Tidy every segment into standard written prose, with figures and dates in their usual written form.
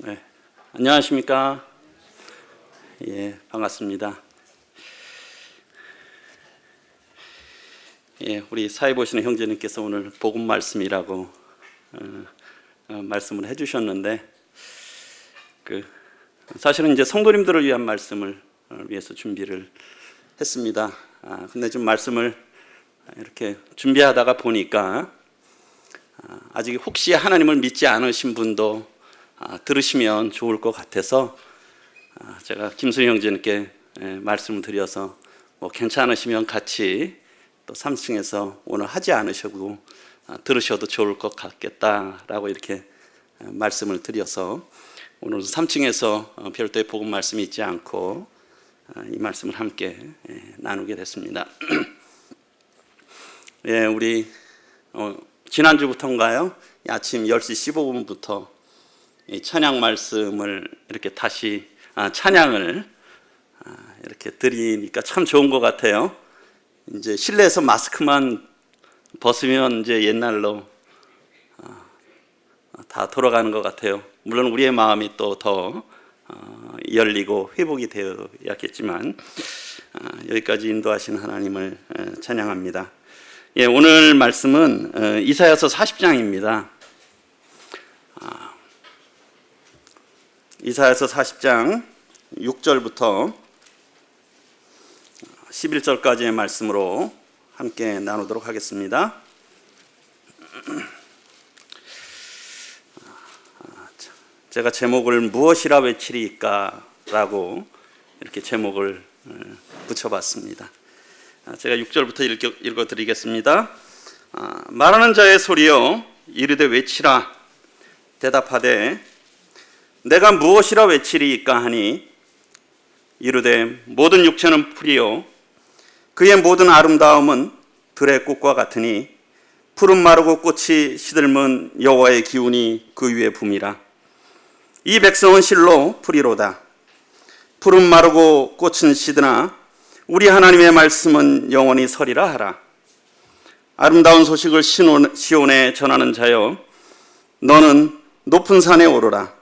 네, 안녕하십니까? 예, 반갑습니다. 예, 우리 사회 보시는 형제님께서 오늘 복음 말씀이라고 말씀을 해주셨는데, 사실은 이제 성도님들을 위한 말씀을 위해서 준비를 했습니다. 근데 좀 말씀을 이렇게 준비하다가 보니까 아직 혹시 하나님을 믿지 않으신 분도 들으시면 좋을 것 같아서 제가 김수희 형제님께 말씀을 드려서 뭐 괜찮으시면 같이 또 3층에서 오늘 하지 않으셔도 들으셔도 좋을 것 같겠다라고 이렇게 말씀을 드려서 오늘 3층에서 별도의 복음 말씀이 있지 않고 이 말씀을 함께 나누게 됐습니다. 예, 우리 지난주부터인가요? 아침 10시 15분부터 이 찬양 말씀을 이렇게 다시 찬양을 이렇게 드리니까 참 좋은 것 같아요. 이제 실내에서 마스크만 벗으면 이제 옛날로 다 돌아가는 것 같아요. 물론 우리의 마음이 또 더 열리고 회복이 되어야겠지만 여기까지 인도하신 하나님을 찬양합니다. 예, 오늘 말씀은 이사야서 40장입니다. 이사야서 40장 6절부터 11절까지의 말씀으로 함께 나누도록 하겠습니다. 제가 제목을 무엇이라 외치리까 라고 이렇게 제목을 붙여봤습니다. 제가 6절부터 읽어드리겠습니다. 말하는 자의 소리여 이르되 외치라. 대답하되 내가 무엇이라 외치리까 하니 이르되 모든 육체는 풀이요 그의 모든 아름다움은 들의 꽃과 같으니 푸른 마르고 꽃이 시들면 여호와의 기운이 그 위에 붐이라. 이 백성은 실로 풀이로다. 푸른 마르고 꽃은 시드나 우리 하나님의 말씀은 영원히 서리라 하라. 아름다운 소식을 시온에 전하는 자여 너는 높은 산에 오르라.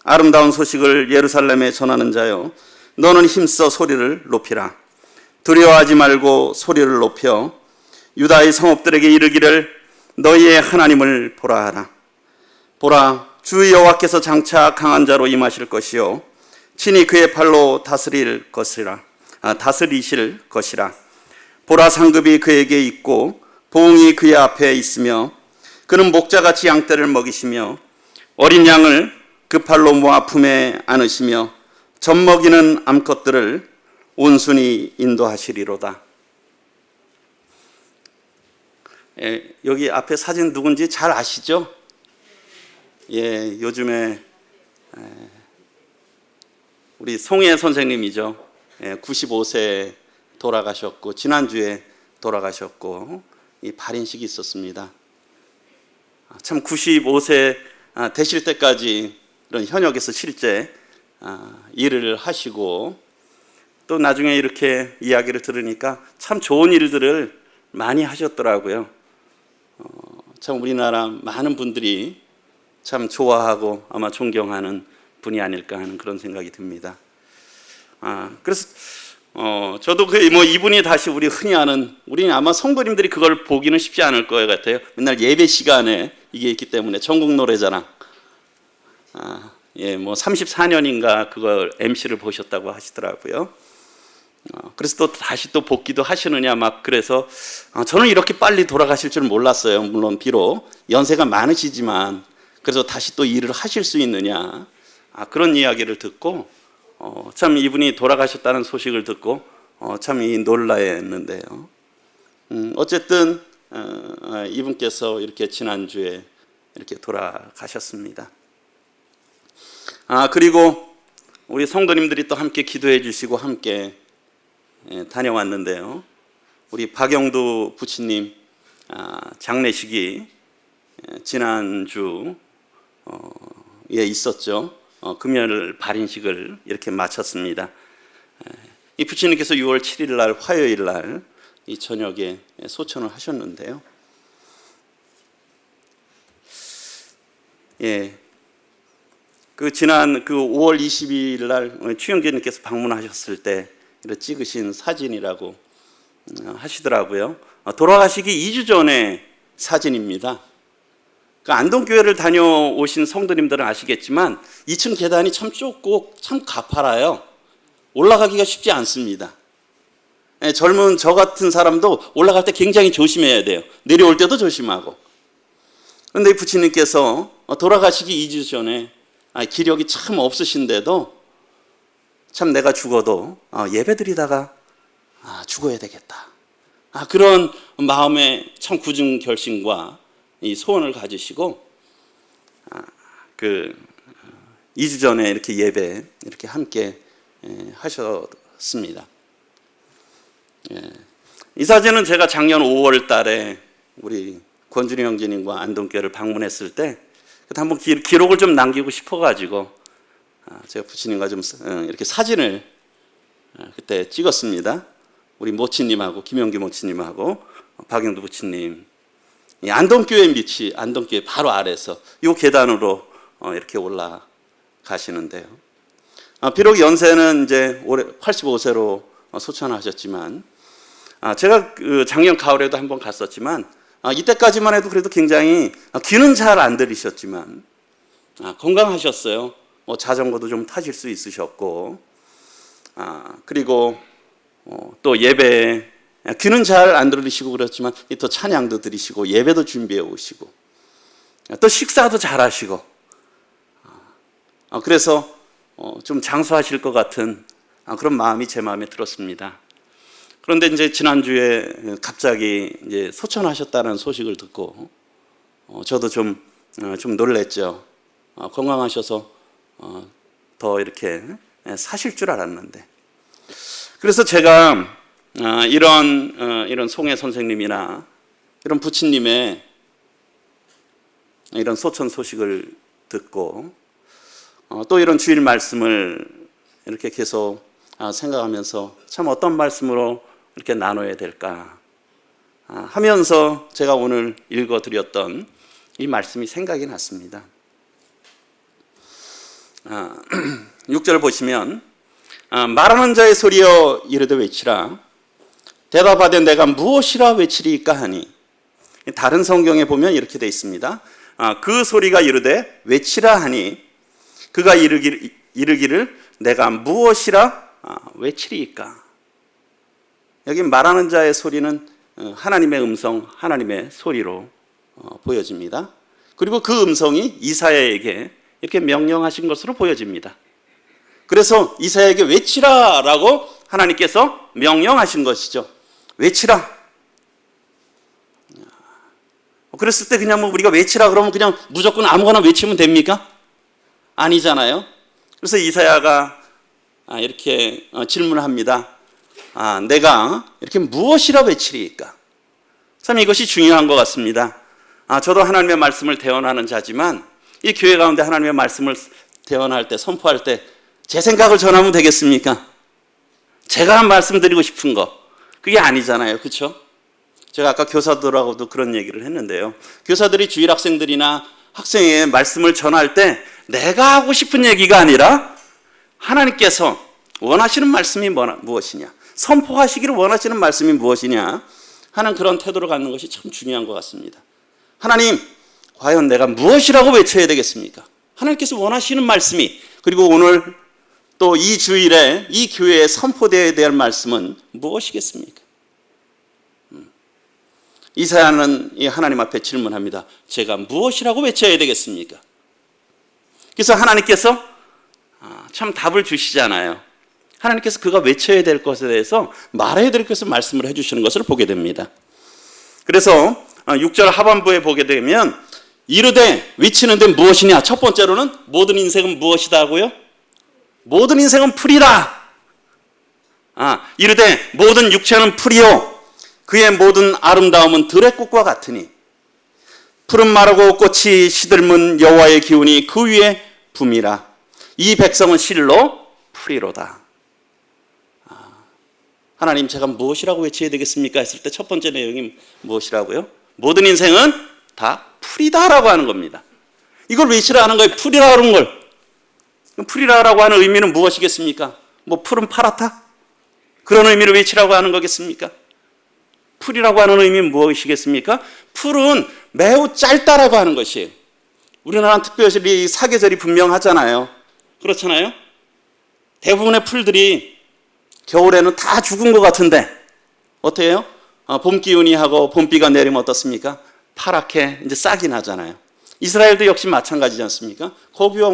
아름다운 소식을 예루살렘에 전하는 자여 너는 힘써 소리를 높이라. 두려워하지 말고 소리를 높여 유다의 성읍들에게 이르기를 너희의 하나님을 보라 하라. 보라, 주 여호와께서 장차 강한 자로 임하실 것이요 친히 그의 팔로 다스리실 것이라. 보라, 상급이 그에게 있고 보응이 그의 앞에 있으며 그는 목자같이 양떼를 먹이시며 어린 양을 그 팔로 모아 품에 안으시며 젖먹이는 암컷들을 온순히 인도하시리로다. 여기 앞에 사진 누군지 잘 아시죠? 예, 요즘에 우리 송혜 선생님이죠. 95세 돌아가셨고 지난주에 돌아가셨고 이 발인식이 있었습니다. 참 95세 되실 때까지 이런 현역에서 실제 일을 하시고 또 나중에 이렇게 이야기를 들으니까 참 좋은 일들을 많이 하셨더라고요. 참 우리나라 많은 분들이 참 좋아하고 아마 존경하는 분이 아닐까 하는 그런 생각이 듭니다. 그래서 저도 이분이 다시 우리 흔히 아는 우리 아마 성도님들이 그걸 보기는 쉽지 않을 것 같아요. 맨날 예배 시간에 이게 있기 때문에 전국 노래자랑 예, 34년인가 그걸 MC를 보셨다고 하시더라고요. 그래서 또 다시 또 복귀도 하시느냐 막 그래서 저는 이렇게 빨리 돌아가실 줄 몰랐어요. 물론 비록 연세가 많으시지만 그래서 다시 또 일을 하실 수 있느냐 그런 이야기를 듣고 참 이분이 돌아가셨다는 소식을 듣고 참 놀라했는데요. 어쨌든 이분께서 이렇게 지난주에 이렇게 돌아가셨습니다. 그리고 우리 성도님들이 또 함께 기도해 주시고 함께 다녀왔는데요. 우리 박영두 부치님 장례식이 지난주에 있었죠. 금요일 발인식을 이렇게 마쳤습니다. 이 부치님께서 6월 7일 날 화요일 날 이 저녁에 소천을 하셨는데요. 예, 지난 5월 22일 날 추영재님께서 방문하셨을 때 찍으신 사진이라고 하시더라고요. 돌아가시기 2주 전에 사진입니다. 안동교회를 다녀오신 성도님들은 아시겠지만 2층 계단이 참 좁고 참 가파라요. 올라가기가 쉽지 않습니다. 젊은 저 같은 사람도 올라갈 때 굉장히 조심해야 돼요. 내려올 때도 조심하고. 그런데 부처님께서 돌아가시기 2주 전에 기력이 참 없으신데도 참 내가 죽어도 예배드리다가 죽어야 되겠다. 그런 마음의 참 굳은 결심과 이 소원을 가지시고 2주 전에 이렇게 예배 이렇게 함께 하셨습니다. 이 사진은 제가 작년 5월 달에 우리 권준희 형제님과 안동교회를 방문했을 때 한번 기록을 좀 남기고 싶어가지고 제가 부처님과 좀 이렇게 사진을 그때 찍었습니다. 우리 모치님하고 김영기 모치님하고 박영두 부처님, 이 안동교회 밑이 안동교회 바로 아래에서 이 계단으로 이렇게 올라가시는데요. 비록 연세는 이제 올해 85세로 소천하셨지만 제가 작년 가을에도 한번 갔었지만 이때까지만 해도 그래도 굉장히 귀는 잘 안 들리셨지만 건강하셨어요. 자전거도 좀 타실 수 있으셨고 그리고 또 예배 귀는 잘 안 들리시고 그렇지만 또 찬양도 드리시고 예배도 준비해 오시고 또 식사도 잘 하시고 그래서 좀 장수하실 것 같은 그런 마음이 제 마음에 들었습니다. 그런데 이제 지난주에 갑자기 이제 소천하셨다는 소식을 듣고 저도 좀 놀랬죠. 건강하셔서 더 이렇게 사실 줄 알았는데. 그래서 제가 이런 송해 선생님이나 이런 부처님의 이런 소천 소식을 듣고 또 이런 주일 말씀을 이렇게 계속 생각하면서 참 어떤 말씀으로 이렇게 나눠야 될까 하면서 제가 오늘 읽어드렸던 이 말씀이 생각이 났습니다. 6절 보시면 말하는 자의 소리여 이르되 외치라 대답하되 내가 무엇이라 외치리까 하니, 다른 성경에 보면 이렇게 되어 있습니다. 그 소리가 이르되 외치라 하니 그가 이르기를 내가 무엇이라 외치리까. 여기 말하는 자의 소리는 하나님의 음성, 하나님의 소리로 보여집니다. 그리고 그 음성이 이사야에게 이렇게 명령하신 것으로 보여집니다. 그래서 이사야에게 외치라라고 하나님께서 명령하신 것이죠. 외치라. 그랬을 때 그냥 우리가 외치라 그러면 그냥 무조건 아무거나 외치면 됩니까? 아니잖아요. 그래서 이사야가 이렇게 질문을 합니다. 내가 이렇게 무엇이라 외치리까? 참 이것이 중요한 것 같습니다. 저도 하나님의 말씀을 대언하는 자지만 이 교회 가운데 하나님의 말씀을 대언할 때, 선포할 때 제 생각을 전하면 되겠습니까? 제가 말씀드리고 싶은 거 그게 아니잖아요. 그렇죠? 제가 아까 교사들하고도 그런 얘기를 했는데요. 교사들이 주일 학생들이나 학생의 말씀을 전할 때 내가 하고 싶은 얘기가 아니라 하나님께서 원하시는 말씀이 무엇이냐, 선포하시기를 원하시는 말씀이 무엇이냐 하는 그런 태도를 갖는 것이 참 중요한 것 같습니다. 하나님, 과연 내가 무엇이라고 외쳐야 되겠습니까? 하나님께서 원하시는 말씀이, 그리고 오늘 또 이 주일에 이 교회에 선포되어야 될 말씀은 무엇이겠습니까? 이사야는 이 하나님 앞에 질문합니다. 제가 무엇이라고 외쳐야 되겠습니까? 그래서 하나님께서 참 답을 주시잖아요. 하나님께서 그가 외쳐야 될 것에 대해서 말해야 될 것을 말씀을 해주시는 것을 보게 됩니다. 그래서 6절 하반부에 보게 되면 이르되 외치는 데 무엇이냐. 첫 번째로는 모든 인생은 무엇이다 하고요. 모든 인생은 풀이라. 이르되 모든 육체는 풀이요 그의 모든 아름다움은 들의 꽃과 같으니 푸른 마르고 꽃이 시들문 여호와의 기운이 그 위에 붐이라. 이 백성은 실로 풀이로다. 하나님, 제가 무엇이라고 외쳐야 되겠습니까? 했을 때 첫 번째 내용이 무엇이라고요? 모든 인생은 다 풀이다라고 하는 겁니다. 이걸 외치라 하는 거예요. 풀이라 하는 걸. 풀이라고 하는 의미는 무엇이겠습니까? 뭐 풀은 파랗다? 그런 의미를 외치라고 하는 거겠습니까? 풀이라고 하는 의미는 무엇이겠습니까? 풀은 매우 짧다라고 하는 것이에요. 우리나라는 특별히 사계절이 분명하잖아요. 그렇잖아요? 대부분의 풀들이 겨울에는 다 죽은 것 같은데 어떻게 해요? 봄 기운이 하고 봄비가 내리면 어떻습니까? 파랗게 이제 싹이 나잖아요. 이스라엘도 역시 마찬가지지 않습니까? 거기와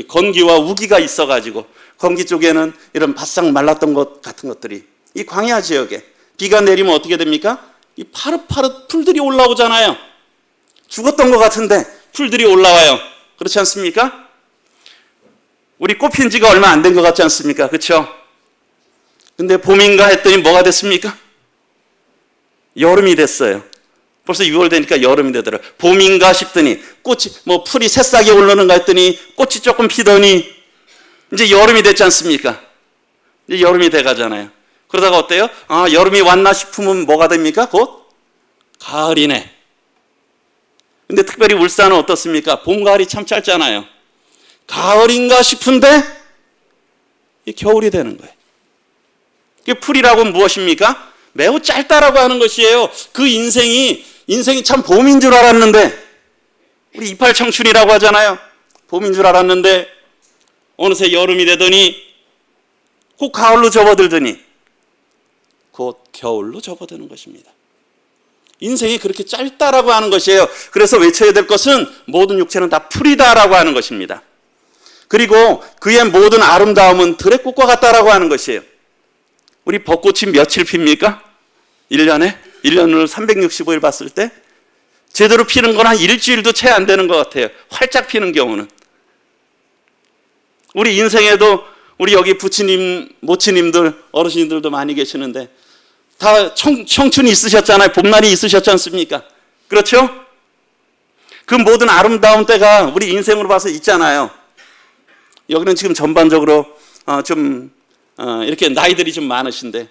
건기와 우기가 있어가지고 건기 쪽에는 이런 바싹 말랐던 것 같은 것들이 이 광야 지역에 비가 내리면 어떻게 됩니까? 이 파릇파릇 풀들이 올라오잖아요. 죽었던 것 같은데 풀들이 올라와요. 그렇지 않습니까? 우리 꽃 핀 지가 얼마 안 된 것 같지 않습니까? 그렇죠? 근데 봄인가 했더니 뭐가 됐습니까? 여름이 됐어요. 벌써 6월 되니까 여름이 되더라고요. 봄인가 싶더니 꽃이 풀이 새싹이 오르는가 했더니 꽃이 조금 피더니 이제 여름이 됐지 않습니까? 이제 여름이 돼가잖아요. 그러다가 어때요? 여름이 왔나 싶으면 뭐가 됩니까? 곧 가을이네. 근데 특별히 울산은 어떻습니까? 봄, 가을이 참 짧잖아요. 가을인가 싶은데 겨울이 되는 거예요. 풀이라고 무엇입니까? 매우 짧다라고 하는 것이에요. 그 인생이 참 봄인 줄 알았는데, 우리 이팔 청춘이라고 하잖아요. 봄인 줄 알았는데 어느새 여름이 되더니 곧 가을로 접어들더니 곧 겨울로 접어드는 것입니다. 인생이 그렇게 짧다라고 하는 것이에요. 그래서 외쳐야 될 것은 모든 육체는 다 풀이다라고 하는 것입니다. 그리고 그의 모든 아름다움은 들의 꽃과 같다라고 하는 것이에요. 우리 벚꽃이 며칠 핍니까? 1년에? 1년을 365일 봤을 때 제대로 피는 건 한 일주일도 채 안 되는 것 같아요. 활짝 피는 경우는. 우리 인생에도 우리 여기 부치님, 모치님들, 어르신들도 많이 계시는데 다 청춘이 있으셨잖아요. 봄날이 있으셨지 않습니까? 그렇죠? 그 모든 아름다운 때가 우리 인생으로 봐서 있잖아요. 여기는 지금 전반적으로 이렇게 나이들이 좀 많으신데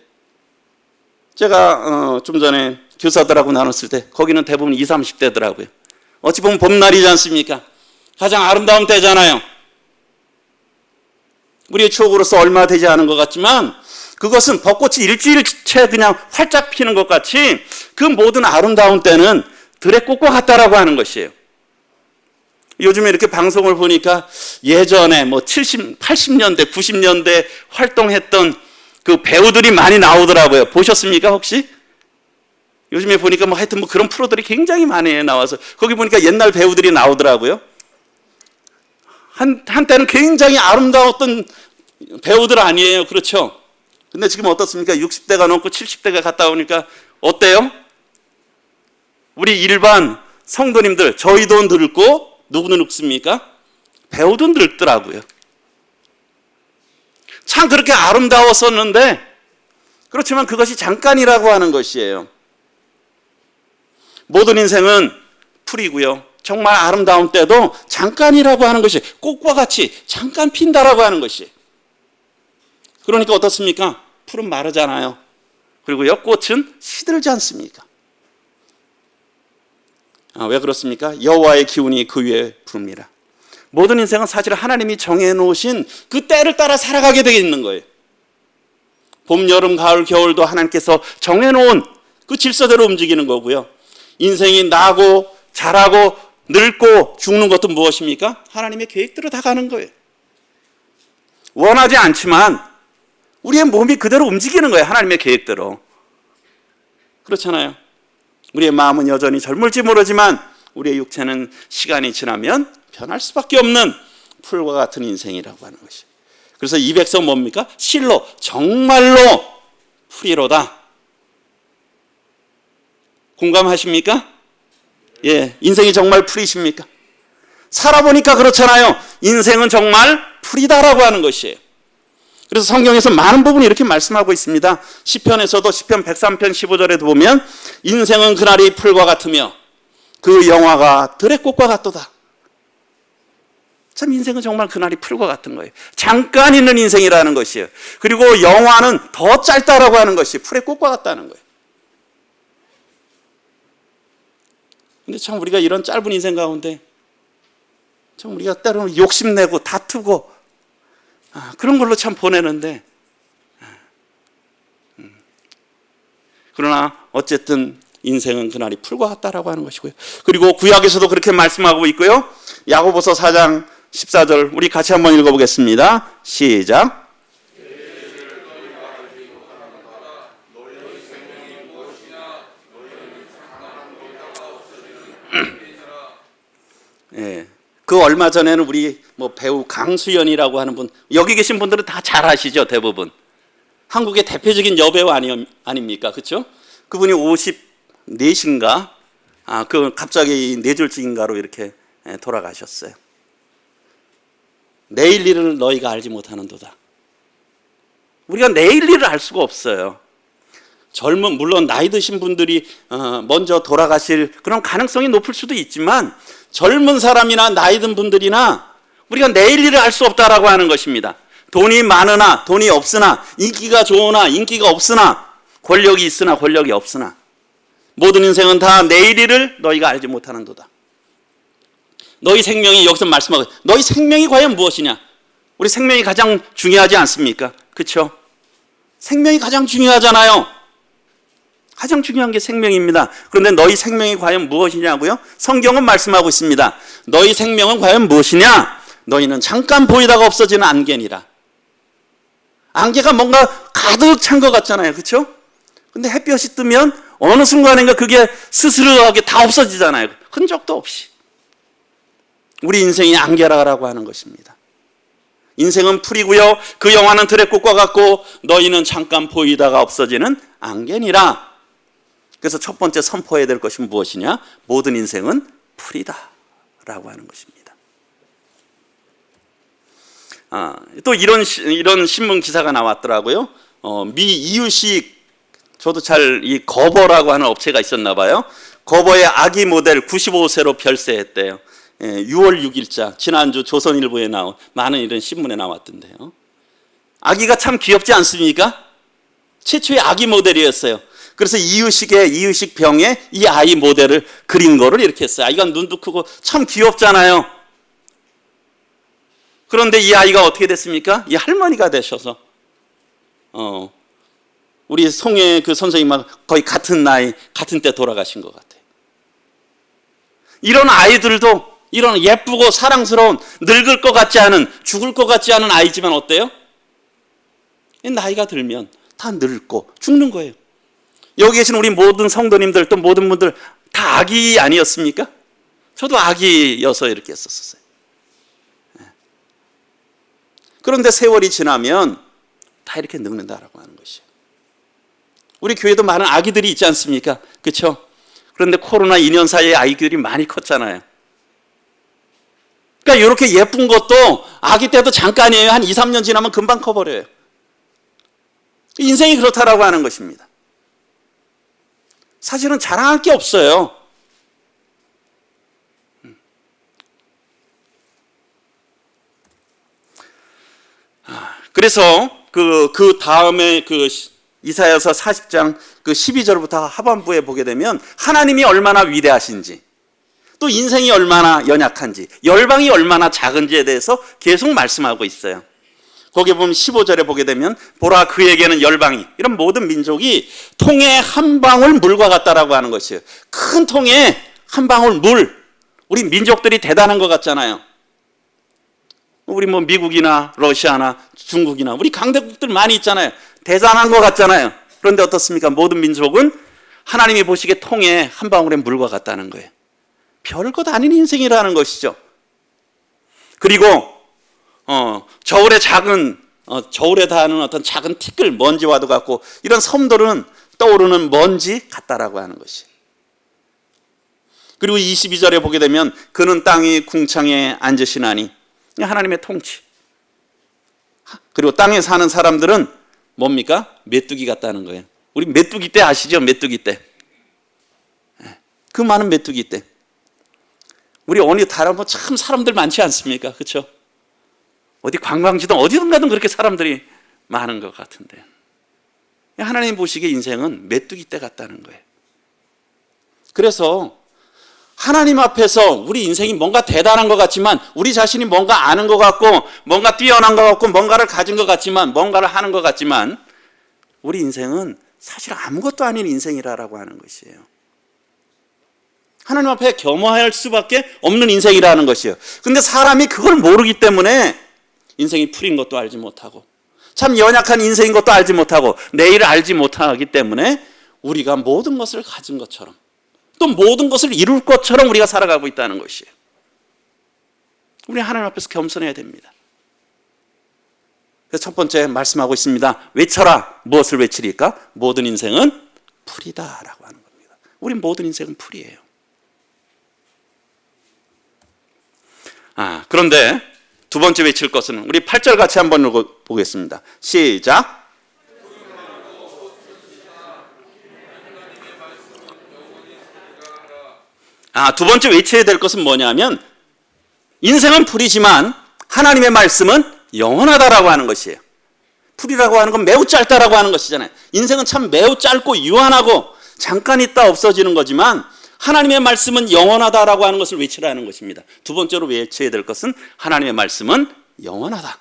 제가 좀 전에 교사들하고 나눴을 때 거기는 대부분 20, 30대더라고요. 어찌 보면 봄날이지 않습니까? 가장 아름다운 때잖아요. 우리의 추억으로서 얼마 되지 않은 것 같지만 그것은 벚꽃이 일주일째 그냥 활짝 피는 것 같이 그 모든 아름다운 때는 들의 꽃과 같다라고 하는 것이에요. 요즘에 이렇게 방송을 보니까 예전에 70, 80년대, 90년대 활동했던 그 배우들이 많이 나오더라고요. 보셨습니까, 혹시? 요즘에 보니까 하여튼 그런 프로들이 굉장히 많이 나와서 거기 보니까 옛날 배우들이 나오더라고요. 한때는 굉장히 아름다웠던 배우들 아니에요. 그렇죠? 근데 지금 어떻습니까? 60대가 넘고 70대가 갔다 오니까 어때요? 우리 일반 성도님들, 저희도 늙고 누구는 늙습니까? 배우도 늙더라고요. 참 그렇게 아름다웠었는데 그렇지만 그것이 잠깐이라고 하는 것이에요. 모든 인생은 풀이고요. 정말 아름다운 때도 잠깐이라고 하는 것이 꽃과 같이 잠깐 핀다라고 하는 것이. 그러니까 어떻습니까? 풀은 마르잖아요. 그리고요, 꽃은 시들지 않습니까? 왜 그렇습니까? 여호와의 기운이 그 위에 부릅니다. 모든 인생은 사실 하나님이 정해놓으신 그 때를 따라 살아가게 되어 있는 거예요. 봄, 여름, 가을, 겨울도 하나님께서 정해놓은 그 질서대로 움직이는 거고요. 인생이 나고 자라고 늙고 죽는 것도 무엇입니까? 하나님의 계획대로 다 가는 거예요. 원하지 않지만 우리의 몸이 그대로 움직이는 거예요. 하나님의 계획대로. 그렇잖아요. 우리의 마음은 여전히 젊을지 모르지만 우리의 육체는 시간이 지나면 변할 수밖에 없는 풀과 같은 인생이라고 하는 것이. 그래서 이 백성 뭡니까? 실로 정말로 풀이로다. 공감하십니까? 예, 인생이 정말 풀이십니까? 살아보니까 그렇잖아요. 인생은 정말 풀이다라고 하는 것이에요. 그래서 성경에서 많은 부분이 이렇게 말씀하고 있습니다. 시편에서도 시편 103편 15절에도 보면 인생은 그날이 풀과 같으며 그 영화가 들의 꽃과 같도다. 참 인생은 정말 그날이 풀과 같은 거예요. 잠깐 있는 인생이라는 것이에요. 그리고 영화는 더 짧다라고 하는 것이 풀의 꽃과 같다는 거예요. 근데 참 우리가 이런 짧은 인생 가운데 참 우리가 때로는 욕심내고 다투고 그런 걸로 참 보내는데, 그러나 어쨌든 인생은 그날이 풀과 같다라고 하는 것이고요. 그리고 구약에서도 그렇게 말씀하고 있고요. 야고보서 4장 14절 우리 같이 한번 읽어보겠습니다. 시작. 예, 그 얼마 전에는 우리 배우 강수연이라고 하는 분, 여기 계신 분들은 다 잘 아시죠? 대부분 한국의 대표적인 여배우 아닙니까? 그렇죠? 그분이 54인가 그 갑자기 뇌졸중인가로 이렇게 돌아가셨어요. 내일 일을 너희가 알지 못하는도다. 우리가 내일 일을 알 수가 없어요. 물론 나이 드신 분들이 먼저 돌아가실 그런 가능성이 높을 수도 있지만, 젊은 사람이나 나이 든 분들이나 우리가 내일 일을 알 수 없다라고 하는 것입니다. 돈이 많으나 돈이 없으나, 인기가 좋으나 인기가 없으나, 권력이 있으나 권력이 없으나, 모든 인생은 다 내일 일을 너희가 알지 못하는도다. 너희 생명이, 여기서 말씀하고, 너희 생명이 과연 무엇이냐? 우리 생명이 가장 중요하지 않습니까? 그렇죠? 생명이 가장 중요하잖아요. 가장 중요한 게 생명입니다. 그런데 너희 생명이 과연 무엇이냐고요? 성경은 말씀하고 있습니다. 너희 생명은 과연 무엇이냐? 너희는 잠깐 보이다가 없어지는 안개니라. 안개가 뭔가 가득 찬 것 같잖아요. 그렇죠? 근데 햇볕이 뜨면 어느 순간인가 그게 스스로하게 다 없어지잖아요. 흔적도 없이. 우리 인생이 안개라고 하는 것입니다. 인생은 풀이고요, 그 영화는 들의 꽃과 같고 너희는 잠깐 보이다가 없어지는 안개니라. 그래서 첫 번째 선포해야 될 것은 무엇이냐? 모든 인생은 풀이다 라고 하는 것입니다. 또 이런 신문 기사가 나왔더라고요. 미 이유식, 저도 이 거버라고 하는 업체가 있었나 봐요. 거버의 아기 모델 95세로 별세했대요. 6월 6일자 지난주 조선일보에 나온 많은 이런 신문에 나왔던데요. 아기가 참 귀엽지 않습니까? 최초의 아기 모델이었어요. 그래서 이유식 병에 이 아이 모델을 그린 거를 이렇게 했어요. 아이가 눈도 크고 참 귀엽잖아요. 그런데 이 아이가 어떻게 됐습니까? 이 할머니가 되셔서 우리 송혜 그 선생님하고 거의 같은 나이, 같은 때 돌아가신 것 같아요. 이런 아이들도, 이런 예쁘고 사랑스러운, 늙을 것 같지 않은, 죽을 것 같지 않은 아이지만 어때요? 나이가 들면 다 늙고 죽는 거예요. 여기 계신 우리 모든 성도님들, 또 모든 분들 다 아기 아니었습니까? 저도 아기여서 이렇게 했었어요. 그런데 세월이 지나면 다 이렇게 늙는다라고 하는 것이에요. 우리 교회도 많은 아기들이 있지 않습니까? 그렇죠? 그런데 코로나 2년 사이에 아이들이 많이 컸잖아요. 그러니까 이렇게 예쁜 것도 아기 때도 잠깐이에요. 한 2, 3년 지나면 금방 커버려요. 인생이 그렇다라고 하는 것입니다. 사실은 자랑할 게 없어요. 그래서 그 다음에 이사야서 40장 12절부터 하반부에 보게 되면 하나님이 얼마나 위대하신지, 또 인생이 얼마나 연약한지, 열방이 얼마나 작은지에 대해서 계속 말씀하고 있어요. 거기에 보면 15절에 보게 되면 보라 그에게는 열방이, 이런 모든 민족이 통에 한 방울 물과 같다라고 하는 것이에요. 큰 통에 한 방울 물. 우리 민족들이 대단한 것 같잖아요. 우리 미국이나 러시아나 중국이나 우리 강대국들 많이 있잖아요. 대단한 것 같잖아요. 그런데 어떻습니까? 모든 민족은 하나님이 보시기에 통에 한 방울의 물과 같다는 거예요. 별것 아닌 인생이라는 것이죠. 그리고 저울에 닿는 어떤 작은 티끌, 먼지와도 같고, 이런 섬들은 떠오르는 먼지 같다라고 하는 것이. 그리고 22절에 보게 되면 그는 땅이 궁창에 앉으시나니, 하나님의 통치. 그리고 땅에 사는 사람들은 뭡니까? 메뚜기 같다는 거예요. 우리 메뚜기 떼 아시죠? 메뚜기 떼. 그 많은 메뚜기 떼. 우리 어느 다른 참 사람들 많지 않습니까? 그렇죠? 어디 관광지든 어디든 가든 그렇게 사람들이 많은 것 같은데, 하나님 보시기에 인생은 메뚜기 떼 같다는 거예요. 그래서 하나님 앞에서 우리 인생이 뭔가 대단한 것 같지만, 우리 자신이 뭔가 아는 것 같고, 뭔가 뛰어난 것 같고, 뭔가를 가진 것 같지만, 뭔가를 하는 것 같지만, 우리 인생은 사실 아무것도 아닌 인생이라고 하는 것이에요. 하나님 앞에 겸허할 수밖에 없는 인생이라는 것이에요. 근데 사람이 그걸 모르기 때문에 인생이 풀인 것도 알지 못하고, 참 연약한 인생인 것도 알지 못하고, 내일을 알지 못하기 때문에 우리가 모든 것을 가진 것처럼, 또 모든 것을 이룰 것처럼 우리가 살아가고 있다는 것이에요. 우리 하나님 앞에서 겸손해야 됩니다. 그래서 첫 번째 말씀하고 있습니다. 외쳐라. 무엇을 외치리까? 모든 인생은 풀이다라고 하는 겁니다. 우리 모든 인생은 풀이에요. 그런데 두 번째 외칠 것은, 우리 8절 같이 한번 읽어보겠습니다. 시작. 두 번째 외쳐야 될 것은 뭐냐면, 인생은 풀이지만 하나님의 말씀은 영원하다라고 하는 것이에요. 풀이라고 하는 건 매우 짧다라고 하는 것이잖아요. 인생은 참 매우 짧고 유한하고 잠깐 있다 없어지는 거지만, 하나님의 말씀은 영원하다라고 하는 것을 외치라는 것입니다. 두 번째로 외쳐야 될 것은, 하나님의 말씀은 영원하다.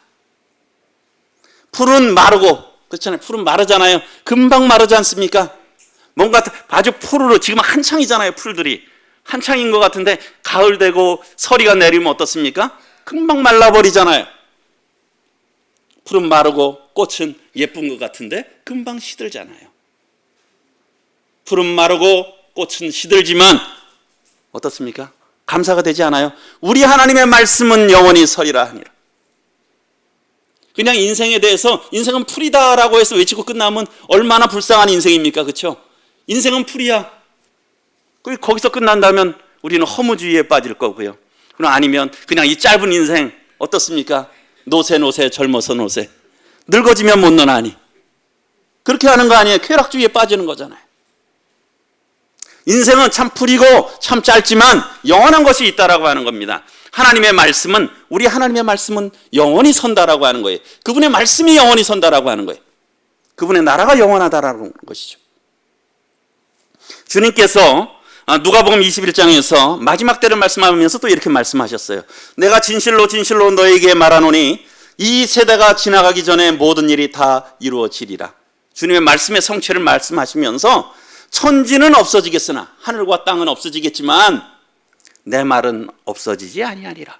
풀은 마르고, 그렇잖아요. 풀은 마르잖아요. 금방 마르지 않습니까? 뭔가 아주 푸르르, 지금 한창이잖아요. 풀들이 한창인 것 같은데, 가을 되고 서리가 내리면 어떻습니까? 금방 말라버리잖아요. 풀은 마르고 꽃은 예쁜 것 같은데 금방 시들잖아요. 풀은 마르고 꽃은 시들지만 어떻습니까? 감사가 되지 않아요? 우리 하나님의 말씀은 영원히 서리라 하니라. 그냥 인생에 대해서, 인생은 풀이다라고 해서 외치고 끝나면 얼마나 불쌍한 인생입니까? 그렇죠? 인생은 풀이야. 거기서 끝난다면 우리는 허무주의에 빠질 거고요. 그럼 아니면 그냥 이 짧은 인생 어떻습니까? 노세 젊어서 노세, 늙어지면 못 노나니, 그렇게 하는 거 아니에요? 쾌락주의에 빠지는 거잖아요. 인생은 참 풀이고 참 짧지만 영원한 것이 있다라고 하는 겁니다. 하나님의 말씀은, 우리 하나님의 말씀은 영원히 선다라고 하는 거예요. 그분의 말씀이 영원히 선다라고 하는 거예요. 그분의 나라가 영원하다라는 것이죠. 주님께서 누가복음 21장에서 마지막 때를 말씀하면서 또 이렇게 말씀하셨어요. 내가 진실로 너에게 말하노니 이 세대가 지나가기 전에 모든 일이 다 이루어지리라. 주님의 말씀의 성취를 말씀하시면서, 천지는 없어지겠으나, 하늘과 땅은 없어지겠지만 내 말은 없어지지 아니하리라.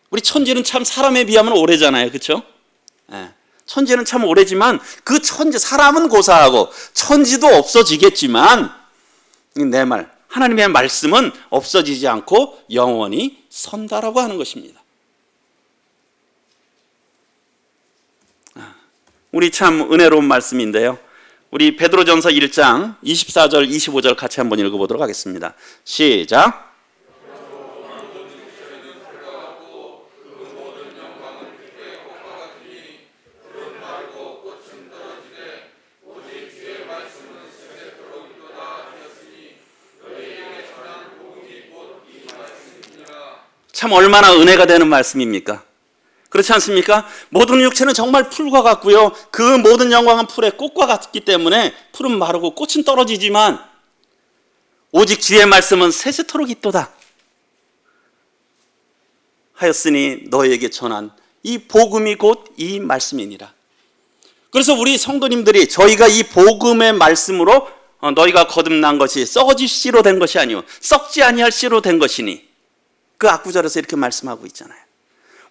우리 천지는 참 사람에 비하면 오래잖아요. 그렇죠? 천지는 참 오래지만 그 천지, 사람은 고사하고 천지도 없어지겠지만 내 말, 하나님의 말씀은 없어지지 않고 영원히 선다라고 하는 것입니다. 우리 참 은혜로운 말씀인데요. 우리 베드로전서 1장 24절 25절 같이 한번 읽어보도록 하겠습니다. 시작. 참 얼마나 은혜가 되는 말씀입니까? 그렇지 않습니까? 모든 육체는 정말 풀과 같고요, 그 모든 영광은 풀의 꽃과 같기 때문에 풀은 마르고 꽃은 떨어지지만 오직 주의 말씀은 세세토록 있도다 하였으니 너에게 전한 이 복음이 곧 이 말씀이니라. 그래서 우리 성도님들이, 저희가 이 복음의 말씀으로 너희가 거듭난 것이 썩어질 씨로 된 것이 아니오 썩지 아니할 씨로 된 것이니, 그 앞구절에서 이렇게 말씀하고 있잖아요.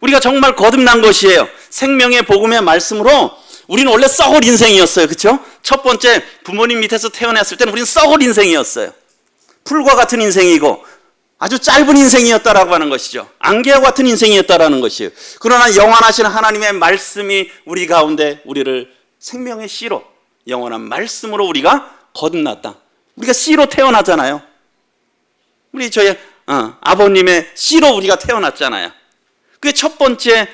우리가 정말 거듭난 것이에요. 생명의 복음의 말씀으로. 우리는 원래 썩을 인생이었어요. 그렇죠? 첫 번째 부모님 밑에서 태어났을 때는 우리는 썩을 인생이었어요. 풀과 같은 인생이고 아주 짧은 인생이었다라고 하는 것이죠. 안개와 같은 인생이었다라는 것이에요. 그러나 영원하신 하나님의 말씀이 우리 가운데 우리를 생명의 씨로, 영원한 말씀으로 우리가 거듭났다. 우리가 씨로 태어나잖아요. 우리 저희 아버님의 씨로 우리가 태어났잖아요. 그게 첫 번째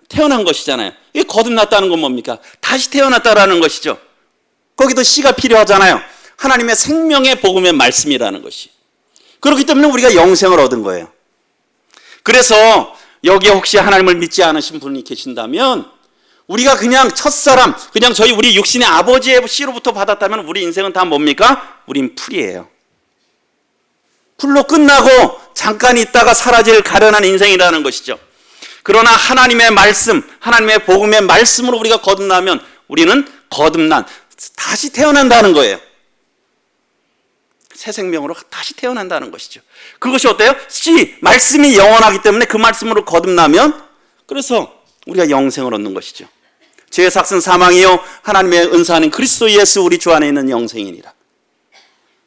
태어난 것이잖아요. 이게 거듭났다는 건 뭡니까? 다시 태어났다라는 것이죠. 거기도 씨가 필요하잖아요. 하나님의 생명의 복음의 말씀이라는 것이. 그렇기 때문에 우리가 영생을 얻은 거예요. 그래서 여기에 혹시 하나님을 믿지 않으신 분이 계신다면, 우리가 그냥 첫사람, 그냥 우리 육신의 아버지의 씨로부터 받았다면 우리 인생은 다 뭡니까? 우린 풀이에요. 불로 끝나고 잠깐 있다가 사라질 가련한 인생이라는 것이죠. 그러나 하나님의 말씀, 하나님의 복음의 말씀으로 우리가 거듭나면 우리는 거듭난, 다시 태어난다는 거예요. 새 생명으로 다시 태어난다는 것이죠. 그것이 어때요? 말씀이 영원하기 때문에 그 말씀으로 거듭나면 그래서 우리가 영생을 얻는 것이죠. 죄의 삭은 사망이요 하나님의 은사는 그리스도 예수 우리 주 안에 있는 영생이니라.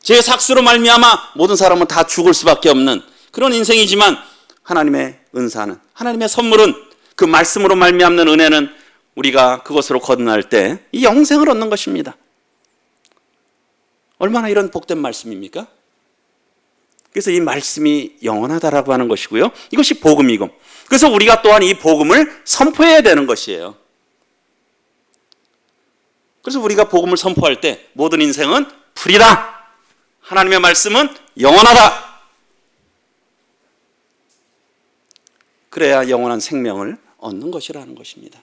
죄의 삭수로 말미암아 모든 사람은 다 죽을 수밖에 없는 그런 인생이지만 하나님의 은사는, 하나님의 선물은, 그 말씀으로 말미암는 은혜는 우리가 그것으로 거듭날 때 이 영생을 얻는 것입니다. 얼마나 이런 복된 말씀입니까? 그래서 이 말씀이 영원하다라고 하는 것이고요. 이것이 복음이고, 그래서 우리가 또한 이 복음을 선포해야 되는 것이에요. 그래서 우리가 복음을 선포할 때 모든 인생은 풀이다. 하나님의 말씀은 영원하다. 그래야 영원한 생명을 얻는 것이라는 것입니다.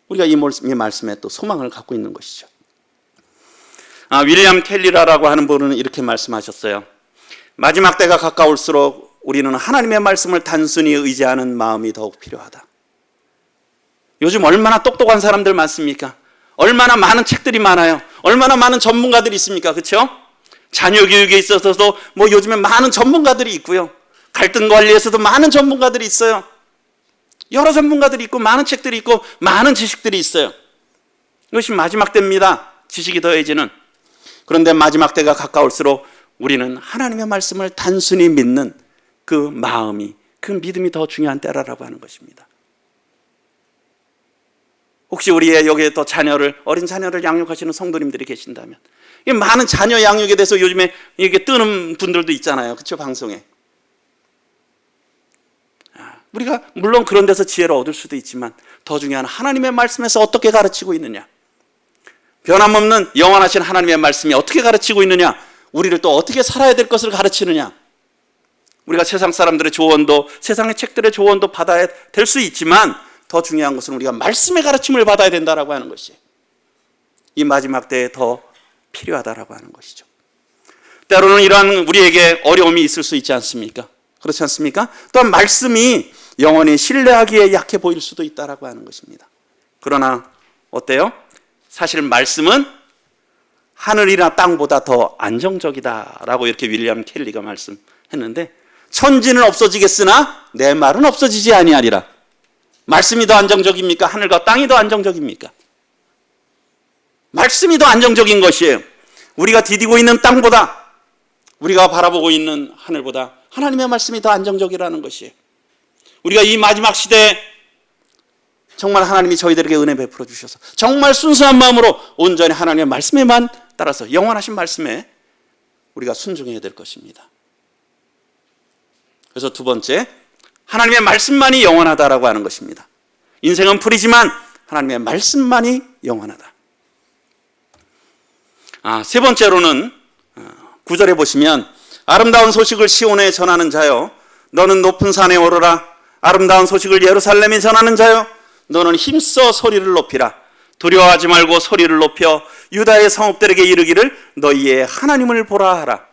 우리가 이 말씀에 또 소망을 갖고 있는 것이죠. 윌리엄 켈리라라고 하는 분은 이렇게 말씀하셨어요. 마지막 때가 가까울수록 우리는 하나님의 말씀을 단순히 의지하는 마음이 더욱 필요하다. 요즘 얼마나 똑똑한 사람들 많습니까? 얼마나 많은 책들이 많아요. 얼마나 많은 전문가들이 있습니까? 그렇죠? 자녀 교육에 있어서도 요즘에 많은 전문가들이 있고요. 갈등 관리에서도 많은 전문가들이 있어요. 여러 전문가들이 있고 많은 책들이 있고 많은 지식들이 있어요. 이것이 마지막 때입니다. 지식이 더해지는. 그런데 마지막 때가 가까울수록 우리는 하나님의 말씀을 단순히 믿는 그 마음이, 그 믿음이 더 중요한 때라고 하는 것입니다. 혹시 우리의 여기에 또 어린 자녀를 양육하시는 성도님들이 계신다면, 많은 자녀 양육에 대해서 요즘에 이게 뜨는 분들도 있잖아요. 그렇죠? 방송에. 우리가 물론 그런 데서 지혜를 얻을 수도 있지만 더 중요한 하나님의 말씀에서 어떻게 가르치고 있느냐, 변함없는 영원하신 하나님의 말씀이 어떻게 가르치고 있느냐, 우리를 또 어떻게 살아야 될 것을 가르치느냐. 우리가 세상 사람들의 조언도, 세상의 책들의 조언도 받아야 될 수 있지만 더 중요한 것은 우리가 말씀의 가르침을 받아야 된다라고 하는 것이 이 마지막 때에 더 필요하다라고 하는 것이죠. 때로는 이러한 우리에게 어려움이 있을 수 있지 않습니까? 그렇지 않습니까? 또한 말씀이 영원히 신뢰하기에 약해 보일 수도 있다라고 하는 것입니다. 그러나 어때요? 사실 말씀은 하늘이나 땅보다 더 안정적이다라고 이렇게 윌리엄 켈리가 말씀했는데, 천지는 없어지겠으나 내 말은 없어지지 아니하리라. 말씀이 더 안정적입니까? 하늘과 땅이 더 안정적입니까? 말씀이 더 안정적인 것이에요. 우리가 디디고 있는 땅보다, 우리가 바라보고 있는 하늘보다 하나님의 말씀이 더 안정적이라는 것이에요. 우리가 이 마지막 시대에 정말 하나님이 저희들에게 은혜 베풀어 주셔서 정말 순수한 마음으로 온전히 하나님의 말씀에만 따라서 영원하신 말씀에 우리가 순종해야 될 것입니다. 그래서 두 번째, 하나님의 말씀만이 영원하다라고 하는 것입니다. 인생은 풀이지만 하나님의 말씀만이 영원하다. 세 번째로는 9절에 보시면, 아름다운 소식을 시온에 전하는 자여 너는 높은 산에 오르라. 아름다운 소식을 예루살렘에 전하는 자여 너는 힘써 소리를 높이라. 두려워하지 말고 소리를 높여 유다의 성읍들에게 이르기를 너희의 하나님을 보라 하라.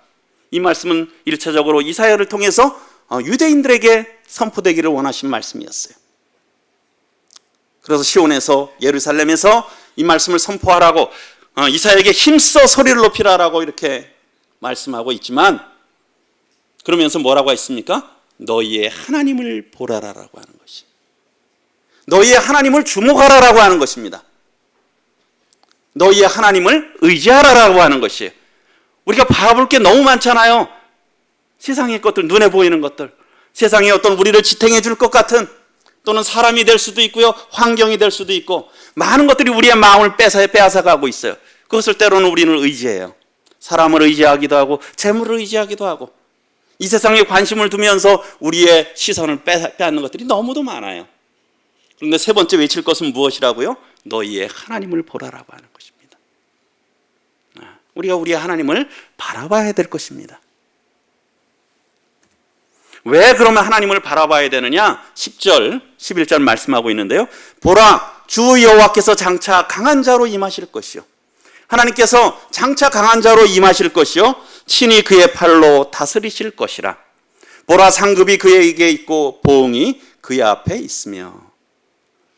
이 말씀은 일차적으로 이사야를 통해서 유대인들에게 선포되기를 원하신 말씀이었어요. 그래서 시온에서, 예루살렘에서 이 말씀을 선포하라고 이사야에게 힘써 소리를 높이라라고 이렇게 말씀하고 있지만, 그러면서 뭐라고 했습니까? 너희의 하나님을 보라라고 하는 것이, 너희의 하나님을 주목하라라고 하는 것입니다. 너희의 하나님을 의지하라라고 하는 것이에요. 우리가 바라볼 게 너무 많잖아요. 세상의 것들, 눈에 보이는 것들, 세상에 어떤 우리를 지탱해 줄 것 같은, 또는 사람이 될 수도 있고요, 환경이 될 수도 있고, 많은 것들이 우리의 마음을 빼앗아가고 있어요. 그것을 때로는 우리는 의지해요. 사람을 의지하기도 하고 재물을 의지하기도 하고, 이 세상에 관심을 두면서 우리의 시선을 빼앗는 것들이 너무도 많아요. 그런데 세 번째 외칠 것은 무엇이라고요? 너희의 하나님을 보라라고 하는 것입니다. 우리가 우리의 하나님을 바라봐야 될 것입니다. 왜 그러면 하나님을 바라봐야 되느냐? 10절, 11절 말씀하고 있는데요. 보라, 주 여호와께서 장차 강한 자로 임하실 것이요 하나님께서 장차 강한 자로 임하실 것이요 친히 그의 팔로 다스리실 것이라. 보라, 상급이 그에게 있고 보응이 그의 앞에 있으며.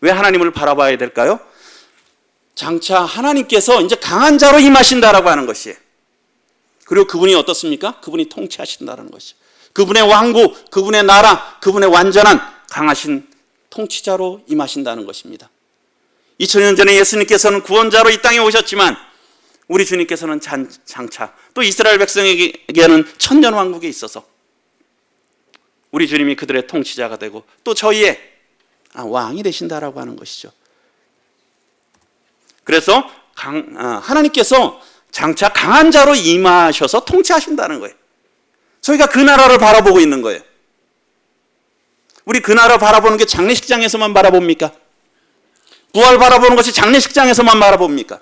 왜 하나님을 바라봐야 될까요? 장차 하나님께서 이제 강한 자로 임하신다라고 하는 것이에요. 그리고 그분이 어떻습니까? 그분이 통치하신다는 것이죠. 그분의 왕국, 그분의 나라, 그분의 완전한 강하신 통치자로 임하신다는 것입니다. 2000년 전에 예수님께서는 구원자로 이 땅에 오셨지만 우리 주님께서는 장차 또 이스라엘 백성에게는 천년 왕국에 있어서 우리 주님이 그들의 통치자가 되고 또 저희의 왕이 되신다라고 하는 것이죠. 그래서 하나님께서 장차 강한 자로 임하셔서 통치하신다는 거예요. 저희가 그 나라를 바라보고 있는 거예요. 우리 그 나라 바라보는 게 장례식장에서만 바라봅니까? 부활 바라보는 것이 장례식장에서만 바라봅니까?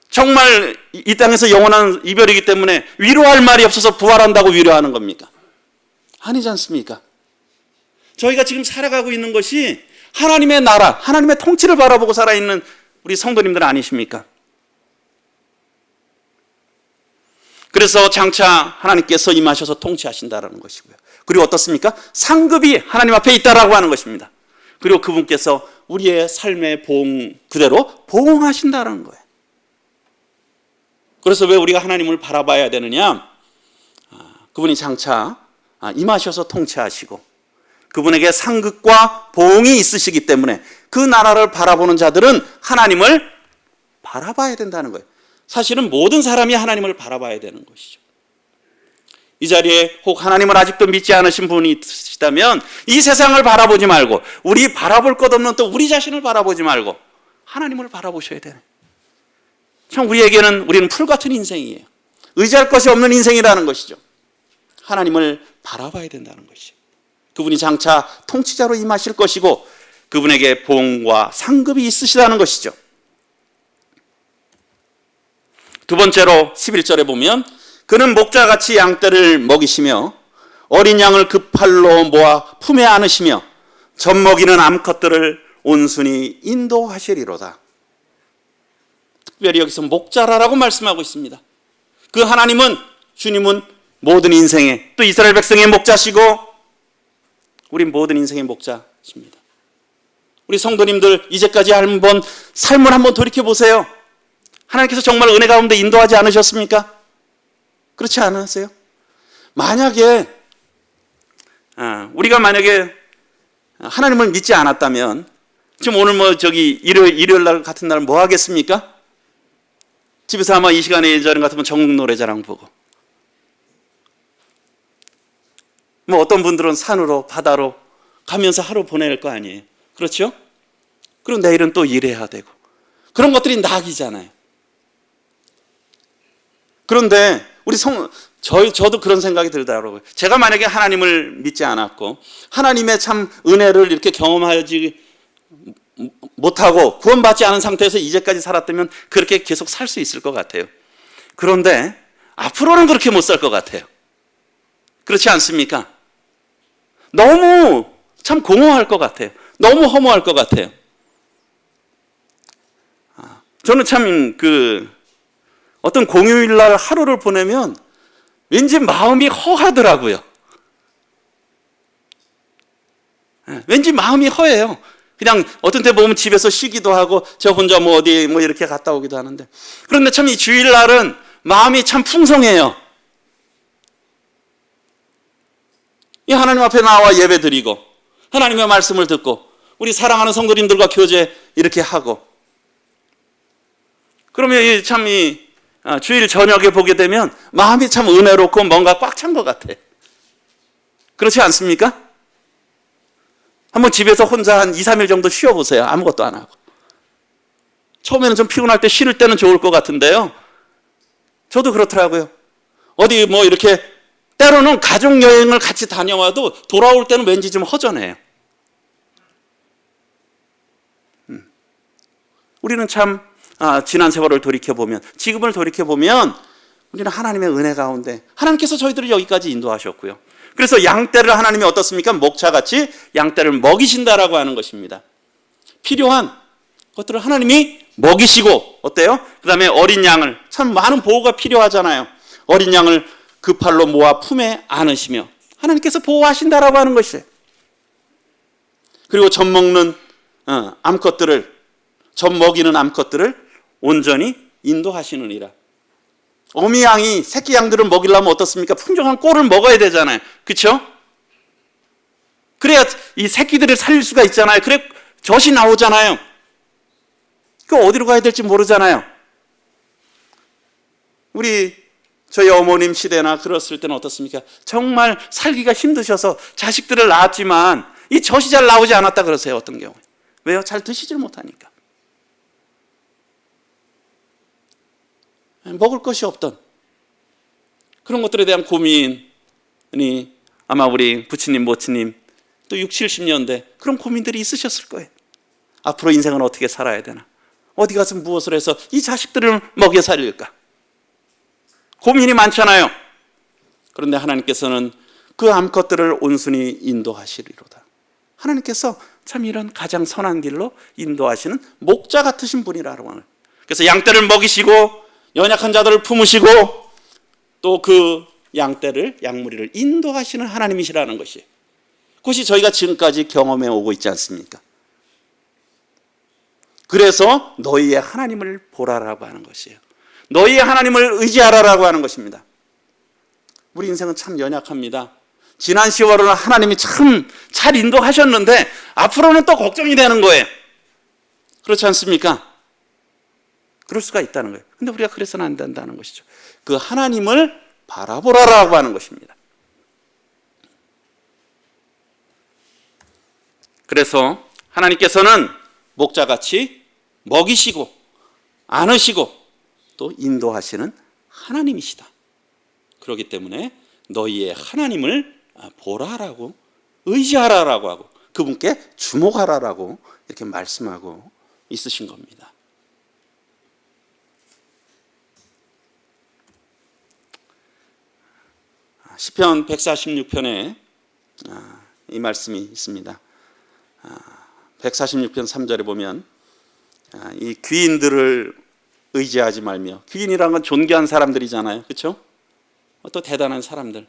정말 이 땅에서 영원한 이별이기 때문에 위로할 말이 없어서 부활한다고 위로하는 겁니까? 아니지 않습니까? 저희가 지금 살아가고 있는 것이 하나님의 나라, 하나님의 통치를 바라보고 살아있는 우리 성도님들 아니십니까? 그래서 장차 하나님께서 임하셔서 통치하신다라는 것이고요. 그리고 어떻습니까? 상급이 하나님 앞에 있다라고 하는 것입니다. 그리고 그분께서 우리의 삶의 보응 그대로 보응하신다는 거예요. 그래서 왜 우리가 하나님을 바라봐야 되느냐? 그분이 장차 임하셔서 통치하시고 그분에게 상급과 보응이 있으시기 때문에 그 나라를 바라보는 자들은 하나님을 바라봐야 된다는 거예요. 사실은 모든 사람이 하나님을 바라봐야 되는 것이죠. 이 자리에 혹 하나님을 아직도 믿지 않으신 분이 있으시다면 이 세상을 바라보지 말고 우리 바라볼 것 없는 또 우리 자신을 바라보지 말고 하나님을 바라보셔야 돼요. 참 우리는 풀 같은 인생이에요. 의지할 것이 없는 인생이라는 것이죠. 하나님을 바라봐야 된다는 것이죠. 그분이 장차 통치자로 임하실 것이고 그분에게 보응과 상급이 있으시다는 것이죠. 두 번째로 11절에 보면 그는 목자같이 양떼를 먹이시며 어린 양을 그 팔로 모아 품에 안으시며 젖먹이는 암컷들을 온순히 인도하시리로다. 특별히 여기서 목자라고 말씀하고 있습니다. 그 하나님은 주님은 모든 인생의 또 이스라엘 백성의 목자시고 우린 모든 인생의 목자십니다. 우리 성도님들 이제까지 한번 삶을 한번 돌이켜보세요. 하나님께서 정말 은혜 가운데 인도하지 않으셨습니까? 그렇지 않으세요? 우리가 만약에 하나님을 믿지 않았다면 지금 오늘 일요일 날 같은 날 뭐 하겠습니까? 집에서 아마 이 시간에 예전 같으면 전국 노래자랑 보고 어떤 분들은 산으로 바다로 가면서 하루 보낼 거 아니에요. 그렇죠? 그리고 내일은 또 일해야 되고 그런 것들이 낙이잖아요. 그런데 저도 그런 생각이 들더라고요. 제가 만약에 하나님을 믿지 않았고 하나님의 참 은혜를 이렇게 경험하지 못하고 구원받지 않은 상태에서 이제까지 살았다면 그렇게 계속 살 수 있을 것 같아요. 그런데 앞으로는 그렇게 못 살 것 같아요. 그렇지 않습니까? 너무 참 공허할 것 같아요. 너무 허무할 것 같아요. 저는 참 어떤 공휴일날 하루를 보내면 왠지 마음이 허하더라고요. 왠지 마음이 허해요. 그냥 어떤 때 보면 집에서 쉬기도 하고 저 혼자 어디 이렇게 갔다 오기도 하는데 그런데 참 이 주일날은 마음이 참 풍성해요. 이 하나님 앞에 나와 예배 드리고 하나님의 말씀을 듣고 우리 사랑하는 성도님들과 교제 이렇게 하고 그러면 참 주일 저녁에 보게 되면 마음이 참 은혜롭고 뭔가 꽉 찬 것 같아. 그렇지 않습니까? 한번 집에서 혼자 한 2, 3일 정도 쉬어보세요. 아무것도 안 하고. 처음에는 좀 피곤할 때 쉬는 때는 좋을 것 같은데요. 저도 그렇더라고요. 어디 이렇게 때로는 가족여행을 같이 다녀와도 돌아올 때는 왠지 좀 허전해요. 우리는 참 지난 세월을 돌이켜보면 지금을 돌이켜보면 우리는 하나님의 은혜 가운데 하나님께서 저희들을 여기까지 인도하셨고요. 그래서 양떼를 하나님이 어떻습니까? 목자같이 양떼를 먹이신다라고 하는 것입니다. 필요한 그것들을 하나님이 먹이시고, 어때요? 그 다음에 어린 양을, 참 많은 보호가 필요하잖아요. 어린 양을 그 팔로 모아 품에 안으시며 하나님께서 보호하신다라고 하는 것이에요. 그리고 젖 먹는 암컷들을, 젖 먹이는 암컷들을 온전히 인도하시느니라. 어미 양이 새끼 양들을 먹이려면 어떻습니까? 풍족한 꼴을 먹어야 되잖아요. 그렇죠? 그래야 이 새끼들을 살릴 수가 있잖아요. 그래 젖이 나오잖아요. 그 어디로 가야 될지 모르잖아요. 저희 어머님 시대나 그랬을 때는 어떻습니까? 정말 살기가 힘드셔서 자식들을 낳았지만 이 젖이 잘 나오지 않았다 그러세요. 어떤 경우에. 왜요? 잘 드시질 못하니까. 먹을 것이 없던 그런 것들에 대한 고민이 아마 우리 부치님, 모치님 또 60, 70년대 그런 고민들이 있으셨을 거예요. 앞으로 인생은 어떻게 살아야 되나? 어디 가서 무엇을 해서 이 자식들을 먹여 살릴까? 고민이 많잖아요. 그런데 하나님께서는 그 암컷들을 온순히 인도하시리로다. 하나님께서 참 이런 가장 선한 길로 인도하시는 목자 같으신 분이라고 하는. 그래서 양떼를 먹이시고 연약한 자들을 품으시고 또 그 양떼를, 양무리를 인도하시는 하나님이시라는 것이, 그것이 저희가 지금까지 경험해 오고 있지 않습니까? 그래서 너희의 하나님을 보라라고 하는 것이에요. 너희의 하나님을 의지하라라고 하는 것입니다. 우리 인생은 참 연약합니다. 지난 10월은 하나님이 참 잘 인도하셨는데 앞으로는 또 걱정이 되는 거예요. 그렇지 않습니까? 그럴 수가 있다는 거예요. 근데 우리가 그래서는 안 된다는 것이죠. 그 하나님을 바라보라라고 하는 것입니다. 그래서 하나님께서는 목자같이 먹이시고 안으시고 또 인도하시는 하나님이시다. 그렇기 때문에 너희의 하나님을 보라라고, 의지하라라고 하고 그분께 주목하라라고 이렇게 말씀하고 있으신 겁니다. 시편 146편에 이 말씀이 있습니다. 146편 3절에 보면 이 귀인들을 의지하지 말며, 귀인이란 건 존귀한 사람들이잖아요. 그렇죠? 또 대단한 사람들.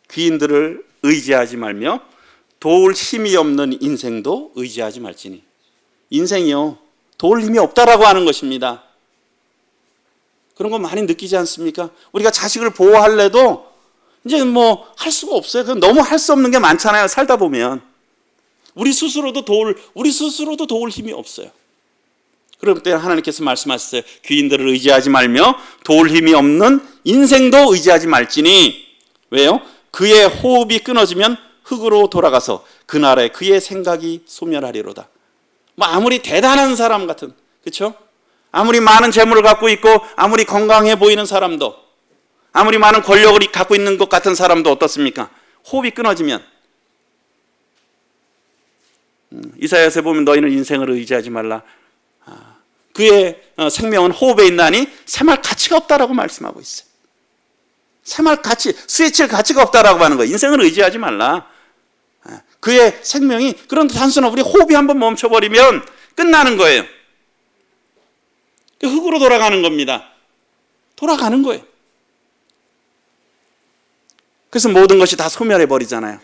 귀인들을 의지하지 말며 도울 힘이 없는 인생도 의지하지 말지니. 인생이요, 도울 힘이 없다라고 하는 것입니다. 그런 거 많이 느끼지 않습니까? 우리가 자식을 보호할래도 이제 뭐 할 수가 없어요. 너무 할 수 없는 게 많잖아요. 살다 보면 우리 스스로도 도울 힘이 없어요. 그럴 때 하나님께서 말씀하셨어요. 귀인들을 의지하지 말며 도울 힘이 없는 인생도 의지하지 말지니. 왜요? 그의 호흡이 끊어지면 흙으로 돌아가서 그날에 그의 생각이 소멸하리로다. 뭐 아무리 대단한 사람 같은, 그렇죠? 아무리 많은 재물을 갖고 있고 아무리 건강해 보이는 사람도, 아무리 많은 권력을 갖고 있는 것 같은 사람도 어떻습니까? 호흡이 끊어지면, 이사야서에 보면 너희는 인생을 의지하지 말라. 그의 생명은 호흡에 있나니 샘할 가치가 없다라고 말씀하고 있어요. 샘할 가치, 수에칠 가치가 없다라고 하는 거예요. 인생을 의지하지 말라. 그의 생명이, 그런데 단순한 우리 호흡이 한번 멈춰버리면 끝나는 거예요. 흙으로 돌아가는 겁니다. 돌아가는 거예요. 그래서 모든 것이 다 소멸해 버리잖아요.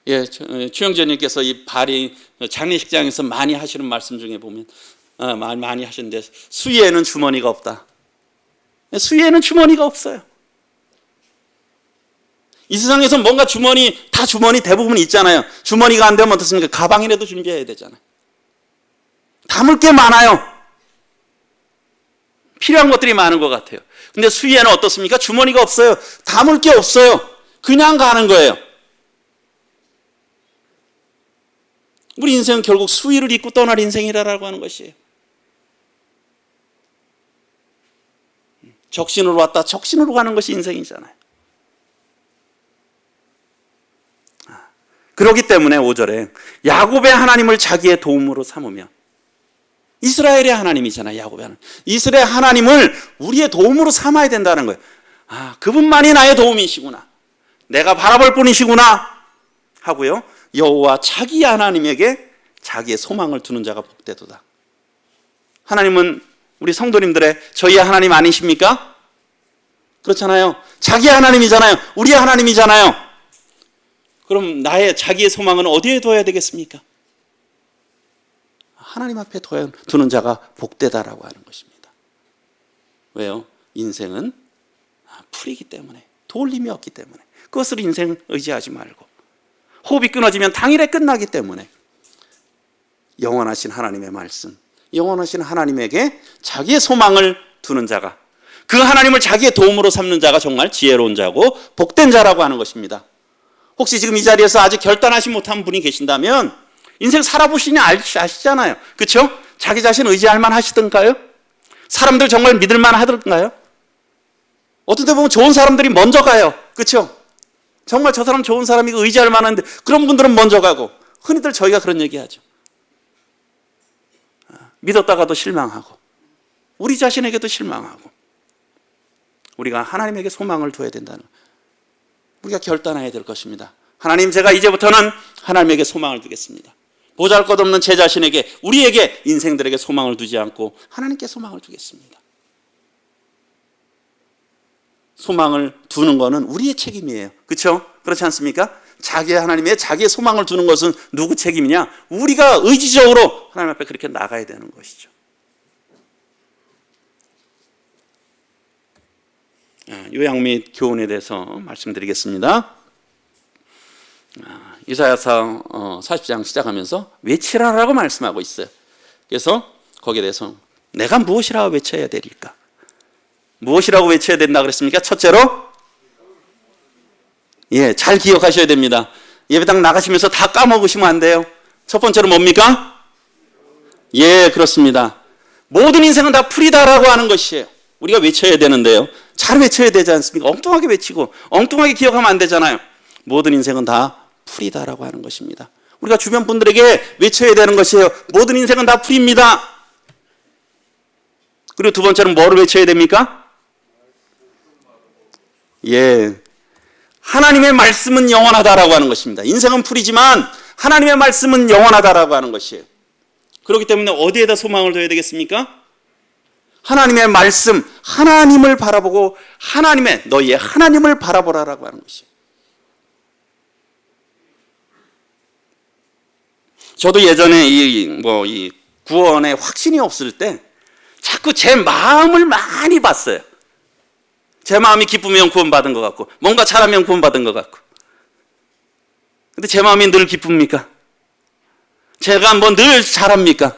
예, 추영재님께서 이 발이 장례식장에서 많이 하시는 말씀 중에 보면 많이 하시는데, 수위에는 주머니가 없다. 수위에는 주머니가 없어요. 이 세상에서 뭔가 주머니 대부분 있잖아요. 주머니가 안 되면 어떻습니까? 가방이라도 준비해야 되잖아요. 담을 게 많아요. 필요한 것들이 많은 것 같아요. 근데 수위에는 어떻습니까? 주머니가 없어요. 담을 게 없어요. 그냥 가는 거예요. 우리 인생은 결국 수위를 입고 떠날 인생이라고 하는 것이에요. 적신으로 왔다 적신으로 가는 것이 인생이잖아요. 그렇기 때문에 5절에 야곱의 하나님을 자기의 도움으로 삼으며, 이스라엘의 하나님이잖아요. 야곱의 하나님. 이스라엘 하나님을 우리의 도움으로 삼아야 된다는 거예요. 그분만이 나의 도움이시구나. 내가 바라볼 뿐이시구나 하고요. 여호와 자기 하나님에게 자기의 소망을 두는 자가 복되도다. 하나님은 우리 성도님들의 저희의 하나님 아니십니까? 그렇잖아요. 자기 하나님이잖아요. 우리의 하나님이잖아요. 그럼 나의 자기의 소망은 어디에 둬야 되겠습니까? 하나님 앞에 두는 자가 복되다라고 하는 것입니다. 왜요? 인생은 풀이기 때문에, 돌림이 없기 때문에, 그것을 인생 의지하지 말고, 호흡이 끊어지면 당일에 끝나기 때문에 영원하신 하나님의 말씀, 영원하신 하나님에게 자기의 소망을 두는 자가, 그 하나님을 자기의 도움으로 삼는 자가 정말 지혜로운 자고 복된 자라고 하는 것입니다. 혹시 지금 이 자리에서 아직 결단하지 못한 분이 계신다면 인생 살아보시니 아시잖아요. 그렇죠? 자기 자신 의지할 만하시던가요? 사람들 정말 믿을 만하던가요? 어떤 데 보면 좋은 사람들이 먼저 가요. 그렇죠? 정말 저 사람 좋은 사람이고 의지할 만한데 그런 분들은 먼저 가고, 흔히들 저희가 그런 얘기하죠. 믿었다가도 실망하고 우리 자신에게도 실망하고. 우리가 하나님에게 소망을 둬야 된다는, 우리가 결단해야 될 것입니다. 하나님, 제가 이제부터는 하나님에게 소망을 두겠습니다. 보잘것없는 제 자신에게, 우리에게, 인생들에게 소망을 두지 않고 하나님께 소망을 두겠습니다. 소망을 두는 것은 우리의 책임이에요. 그렇죠? 그렇지 않습니까? 하나님의 자기의 소망을 두는 것은 누구 책임이냐? 우리가 의지적으로 하나님 앞에 그렇게 나가야 되는 것이죠. 요약 및 교훈에 대해서 말씀드리겠습니다. 이사야서 40장 시작하면서 외치라라고 말씀하고 있어요. 그래서 거기에 대해서 내가 무엇이라고 외쳐야 되릴까? 무엇이라고 외쳐야 된다 그랬습니까? 첫째로, 잘 기억하셔야 됩니다. 예배당 나가시면서 다 까먹으시면 안 돼요. 첫 번째로 뭡니까? 그렇습니다. 모든 인생은 다 풀이다라고 하는 것이에요. 우리가 외쳐야 되는데요. 잘 외쳐야 되지 않습니까? 엉뚱하게 외치고 엉뚱하게 기억하면 안 되잖아요. 모든 인생은 다 풀이다라고 하는 것입니다. 우리가 주변 분들에게 외쳐야 되는 것이에요. 모든 인생은 다 풀입니다. 그리고 두 번째는 뭐를 외쳐야 됩니까? 하나님의 말씀은 영원하다라고 하는 것입니다. 인생은 풀이지만 하나님의 말씀은 영원하다라고 하는 것이에요. 그렇기 때문에 어디에다 소망을 둬야 되겠습니까? 하나님의 말씀, 하나님을 바라보고 너희의 하나님을 바라보라라고 하는 것이에요. 저도 예전에 이 구원에 확신이 없을 때 자꾸 제 마음을 많이 봤어요. 제 마음이 기쁘면 구원받은 것 같고, 뭔가 잘하면 구원받은 것 같고. 근데 제 마음이 늘 기쁩니까? 제가 늘 잘합니까?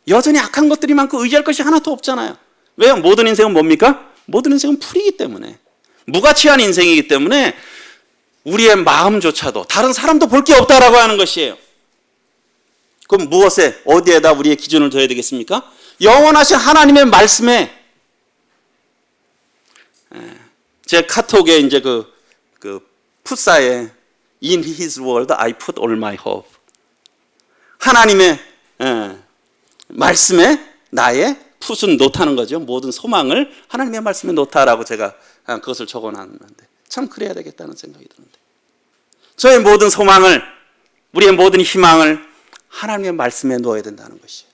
여전히 악한 것들이 많고 의지할 것이 하나도 없잖아요. 왜요? 모든 인생은 뭡니까? 모든 인생은 풀이기 때문에, 무가치한 인생이기 때문에 우리의 마음조차도 다른 사람도 볼 게 없다라고 하는 것이에요. 그럼 어디에다 우리의 기준을 둬야 되겠습니까? 영원하신 하나님의 말씀에. 제 카톡에 이제 그 풋사에 In His Word I put all my hope. 하나님의 말씀에 나의 풋은 놓다는 거죠. 모든 소망을 하나님의 말씀에 놓다라고 제가 그것을 적어놨는데, 참 그래야 되겠다는 생각이 드는데, 저의 모든 소망을, 우리의 모든 희망을 하나님의 말씀에 놓아야 된다는 것이에요.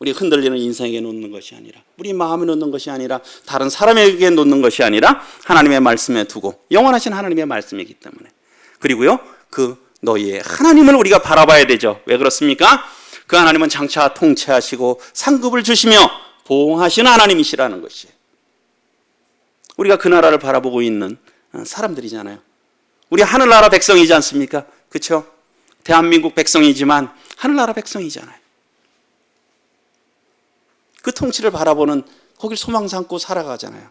우리 흔들리는 인생에 놓는 것이 아니라, 우리 마음에 놓는 것이 아니라, 다른 사람에게 놓는 것이 아니라 하나님의 말씀에 두고, 영원하신 하나님의 말씀이기 때문에. 그리고요, 너희의 하나님을 우리가 바라봐야 되죠. 왜 그렇습니까? 그 하나님은 장차 통치하시고 상급을 주시며 보호하시는 하나님이시라는 것이에요. 우리가 그 나라를 바라보고 있는 사람들이잖아요. 우리 하늘나라 백성이지 않습니까? 그렇죠? 대한민국 백성이지만 하늘나라 백성이잖아요. 그 통치를 바라보는, 거길 소망 삼고 살아가잖아요.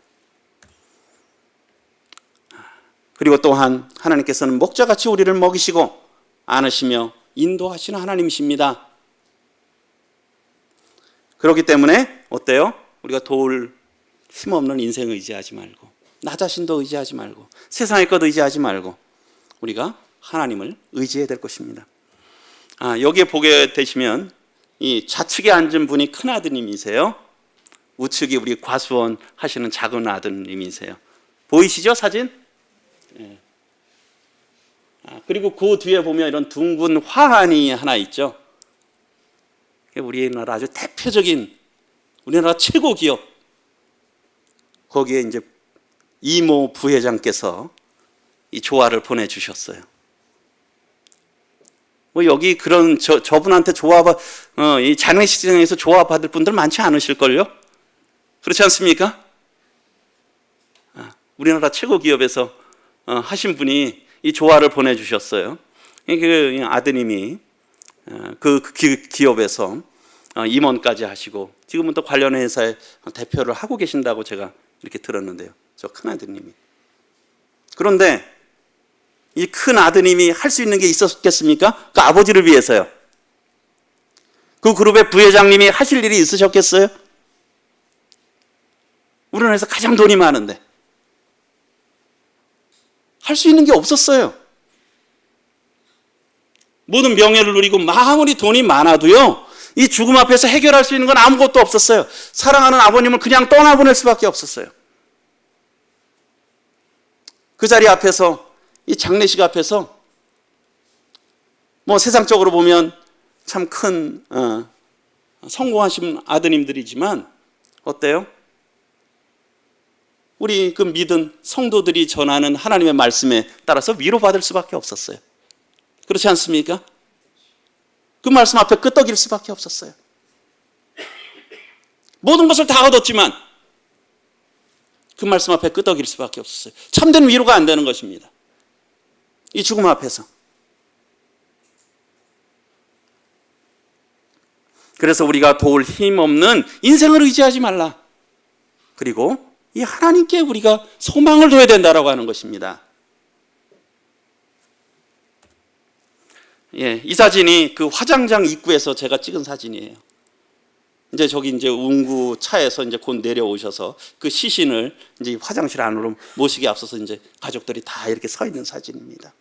그리고 또한 하나님께서는 목자같이 우리를 먹이시고 안으시며 인도하시는 하나님이십니다. 그렇기 때문에 어때요? 우리가 도울 힘없는 인생 의지하지 말고, 나 자신도 의지하지 말고, 세상의 것 의지하지 말고 우리가 하나님을 의지해야 될 것입니다. 여기에 보게 되시면 이 좌측에 앉은 분이 큰 아드님이세요. 우측이 우리 과수원 하시는 작은 아드님이세요. 보이시죠? 사진? 예. 그리고 그 뒤에 보면 이런 둥근 화환이 하나 있죠. 우리나라 아주 대표적인 우리나라 최고 기업, 거기에 이제 이모 부회장께서 이 조화를 보내주셨어요. 뭐 여기 그런 저분한테 이 장례식장에서 조화 받을 분들 많지 않으실걸요? 그렇지 않습니까? 우리나라 최고 기업에서 하신 분이 이 조화를 보내주셨어요. 그 아드님이 그 기업에서 임원까지 하시고 지금은 또 관련 회사의 대표를 하고 계신다고 제가 이렇게 들었는데요. 저 큰 아드님이. 그런데 이 큰 아드님이 할 수 있는 게 있었겠습니까? 그 아버지를 위해서요. 그 그룹의 부회장님이 하실 일이 있으셨겠어요? 우리나라에서 가장 돈이 많은데 할 수 있는 게 없었어요. 모든 명예를 누리고 아무리 돈이 많아도요, 이 죽음 앞에서 해결할 수 있는 건 아무것도 없었어요. 사랑하는 아버님을 그냥 떠나보낼 수밖에 없었어요. 그 자리 앞에서, 이 장례식 앞에서 뭐 세상적으로 보면 참 큰 성공하신 아드님들이지만 어때요? 우리 그 믿은 성도들이 전하는 하나님의 말씀에 따라서 위로받을 수밖에 없었어요. 그렇지 않습니까? 그 말씀 앞에 끄떡일 수밖에 없었어요. 모든 것을 다 얻었지만 그 말씀 앞에 끄떡일 수밖에 없었어요. 참된 위로가 안 되는 것입니다. 이 죽음 앞에서. 그래서 우리가 도울 힘 없는 인생을 의지하지 말라. 그리고 이 하나님께 우리가 소망을 둬야 된다라고 하는 것입니다. 예, 이 사진이 그 화장장 입구에서 제가 찍은 사진이에요. 이제 저기 이제 운구 차에서 이제 곧 내려오셔서 그 시신을 이제 화장실 안으로 모시기 앞서서 이제 가족들이 다 이렇게 서 있는 사진입니다.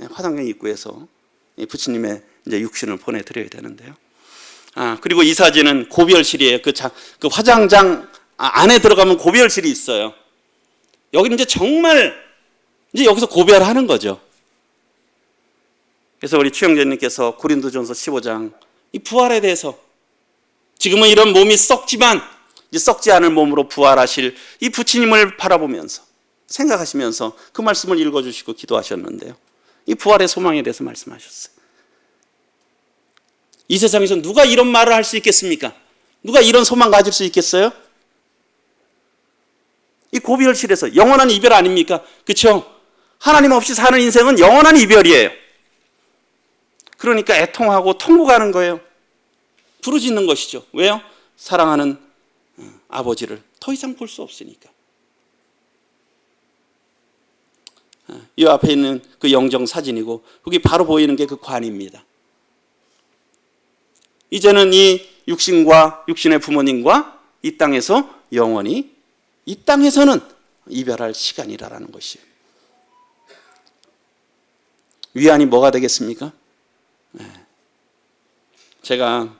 예, 화장장 입구에서 부처님의 이제 육신을 보내드려야 되는데요. 그리고 이 사진은 고별실이에요. 그 화장장 안에 들어가면 고별실이 있어요. 여기는 이제 정말 이제 여기서 고별하는 거죠. 그래서 우리 추영재님께서 고린도전서 15장 이 부활에 대해서 지금은 이런 몸이 썩지만 이제 썩지 않을 몸으로 부활하실 이 부처님을 바라보면서 생각하시면서 그 말씀을 읽어주시고 기도하셨는데요. 이 부활의 소망에 대해서 말씀하셨어요. 이 세상에서 누가 이런 말을 할 수 있겠습니까? 누가 이런 소망 가질 수 있겠어요? 이 고별실에서 영원한 이별 아닙니까? 그렇죠? 하나님 없이 사는 인생은 영원한 이별이에요. 그러니까 애통하고 통곡하는 거예요. 부르짖는 것이죠. 왜요? 사랑하는 아버지를 더 이상 볼 수 없으니까. 이 앞에 있는 그 영정 사진이고 여기 바로 보이는 게 그 관입니다. 이제는 이 육신과 육신의 부모님과 이 땅에서 영원히 이 땅에서는 이별할 시간이라는 것이에요. 위안이 뭐가 되겠습니까? 제가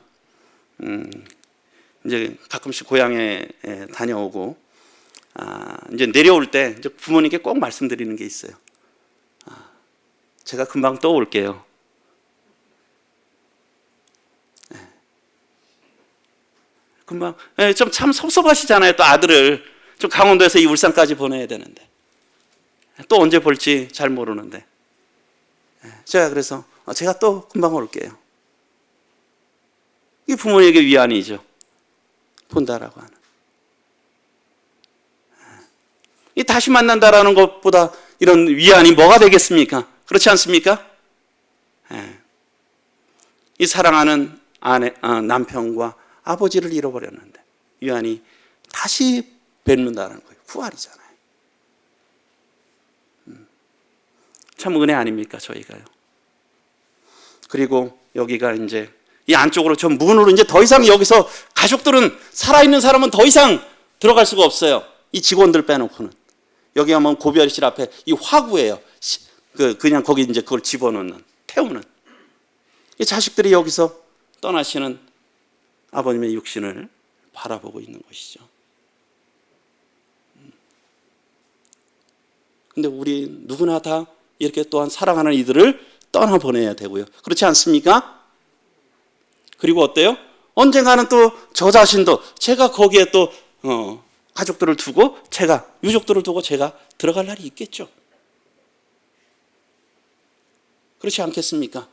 이제 가끔씩 고향에 다녀오고 이제 내려올 때 이제 부모님께 꼭 말씀드리는 게 있어요. 제가 금방 또 올게요. 금방 좀 참 섭섭하시잖아요. 또 아들을 좀 강원도에서 이 울산까지 보내야 되는데 또 언제 볼지 잘 모르는데 제가 그래서 제가 또 금방 올게요. 이 부모에게 위안이죠. 본다라고 하는. 이 다시 만난다라는 것보다 이런 위안이 뭐가 되겠습니까? 그렇지 않습니까? 이 사랑하는 남편과 아버지를 잃어버렸는데 위안이 다시 뵙는다는 거예요. 부활이잖아요. 참 은혜 아닙니까? 저희가요. 그리고 여기가 이제 이 안쪽으로 저 문으로 이제 더 이상 여기서 가족들은 살아있는 사람은 더 이상 들어갈 수가 없어요. 이 직원들 빼놓고는. 여기 가면 고별실 앞에 이 화구예요. 그냥 거기 이제 그걸 집어넣는, 태우는. 이 자식들이 여기서 떠나시는 아버님의 육신을 바라보고 있는 것이죠. 근데 우리 누구나 다 이렇게 또한 사랑하는 이들을 떠나보내야 되고요. 그렇지 않습니까? 그리고 어때요? 언젠가는 또 저 자신도 제가 거기에 또 가족들을 두고 제가 유족들을 두고 제가 들어갈 날이 있겠죠. 그렇지 않겠습니까?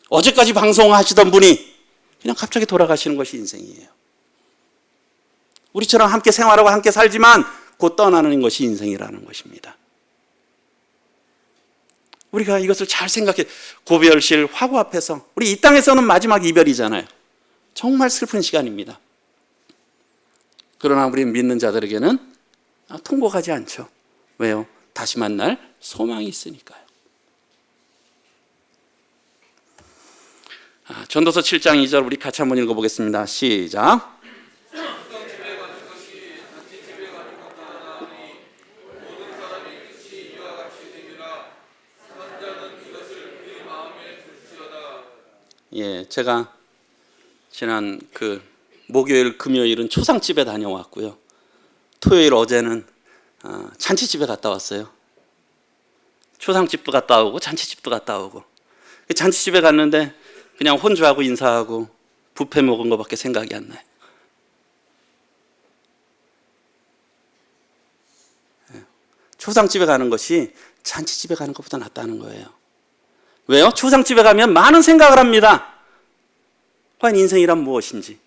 어제까지 방송하시던 분이 그냥 갑자기 돌아가시는 것이 인생이에요. 우리처럼 함께 생활하고 함께 살지만 곧 떠나는 것이 인생이라는 것입니다. 우리가 이것을 잘 생각해. 고별실 화구 앞에서 우리 이 땅에서는 마지막 이별이잖아요. 정말 슬픈 시간입니다. 그러나 우리 믿는 자들에게는 통곡하지 않죠. 왜요? 다시 만날 소망이 있으니까요. 전도서 7장 2절 우리 같이 한번 읽어보겠습니다. 시작. 예, 제가 지난 목요일, 금요일은 초상집에 다녀왔고요. 토요일 어제는 잔치집에 갔다 왔어요. 초상집도 갔다 오고 잔치집도 갔다 오고. 잔치집에 갔는데 그냥 혼주하고 인사하고 뷔페 먹은 것밖에 생각이 안 나요. 초상집에 가는 것이 잔치집에 가는 것보다 낫다는 거예요. 왜요? 초상집에 가면 많은 생각을 합니다. 과연 인생이란 무엇인지,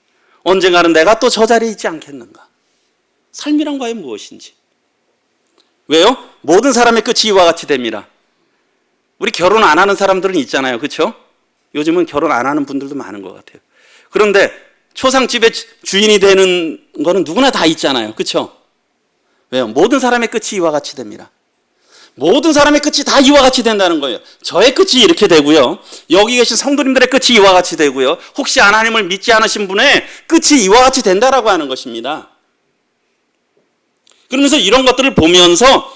언젠가는 내가 또 저 자리에 있지 않겠는가, 삶이란 과연 무엇인지. 왜요? 모든 사람의 끝이 이와 같이 됩니다. 우리 결혼 안 하는 사람들은 있잖아요. 그렇죠? 요즘은 결혼 안 하는 분들도 많은 것 같아요. 그런데 초상집의 주인이 되는 거는 누구나 다 있잖아요. 그렇죠? 왜요? 모든 사람의 끝이 이와 같이 됩니다. 모든 사람의 끝이 다 이와 같이 된다는 거예요. 저의 끝이 이렇게 되고요. 여기 계신 성도님들의 끝이 이와 같이 되고요. 혹시 하나님을 믿지 않으신 분의 끝이 이와 같이 된다라고 하는 것입니다. 그러면서 이런 것들을 보면서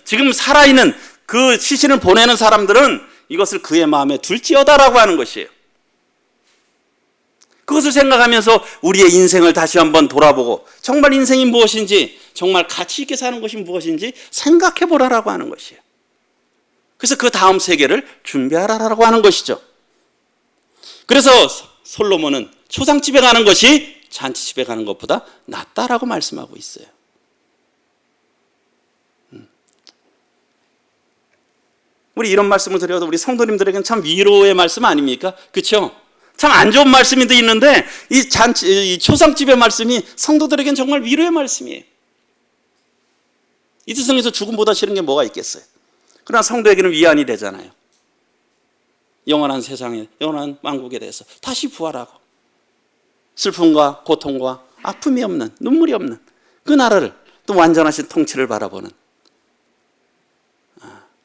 지금 살아있는 그 시신을 보내는 사람들은 이것을 그의 마음에 둘지어다라고 하는 것이에요. 그것을 생각하면서 우리의 인생을 다시 한번 돌아보고 정말 인생이 무엇인지, 정말 가치 있게 사는 것이 무엇인지 생각해 보라라고 하는 것이에요. 그래서 그 다음 세계를 준비하라라고 하는 것이죠. 그래서 솔로몬은 초상집에 가는 것이 잔치집에 가는 것보다 낫다라고 말씀하고 있어요. 우리 이런 말씀을 드려도 우리 성도님들에게는 참 위로의 말씀 아닙니까? 그렇죠? 참 안 좋은 말씀이 있는데 이 초상집의 말씀이 성도들에게는 정말 위로의 말씀이에요. 이 세상에서 죽음보다 싫은 게 뭐가 있겠어요? 그러나 성도에게는 위안이 되잖아요. 영원한 세상에, 영원한 왕국에 대해서 다시 부활하고 슬픔과 고통과 아픔이 없는, 눈물이 없는 그 나라를, 또 완전하신 통치를 바라보는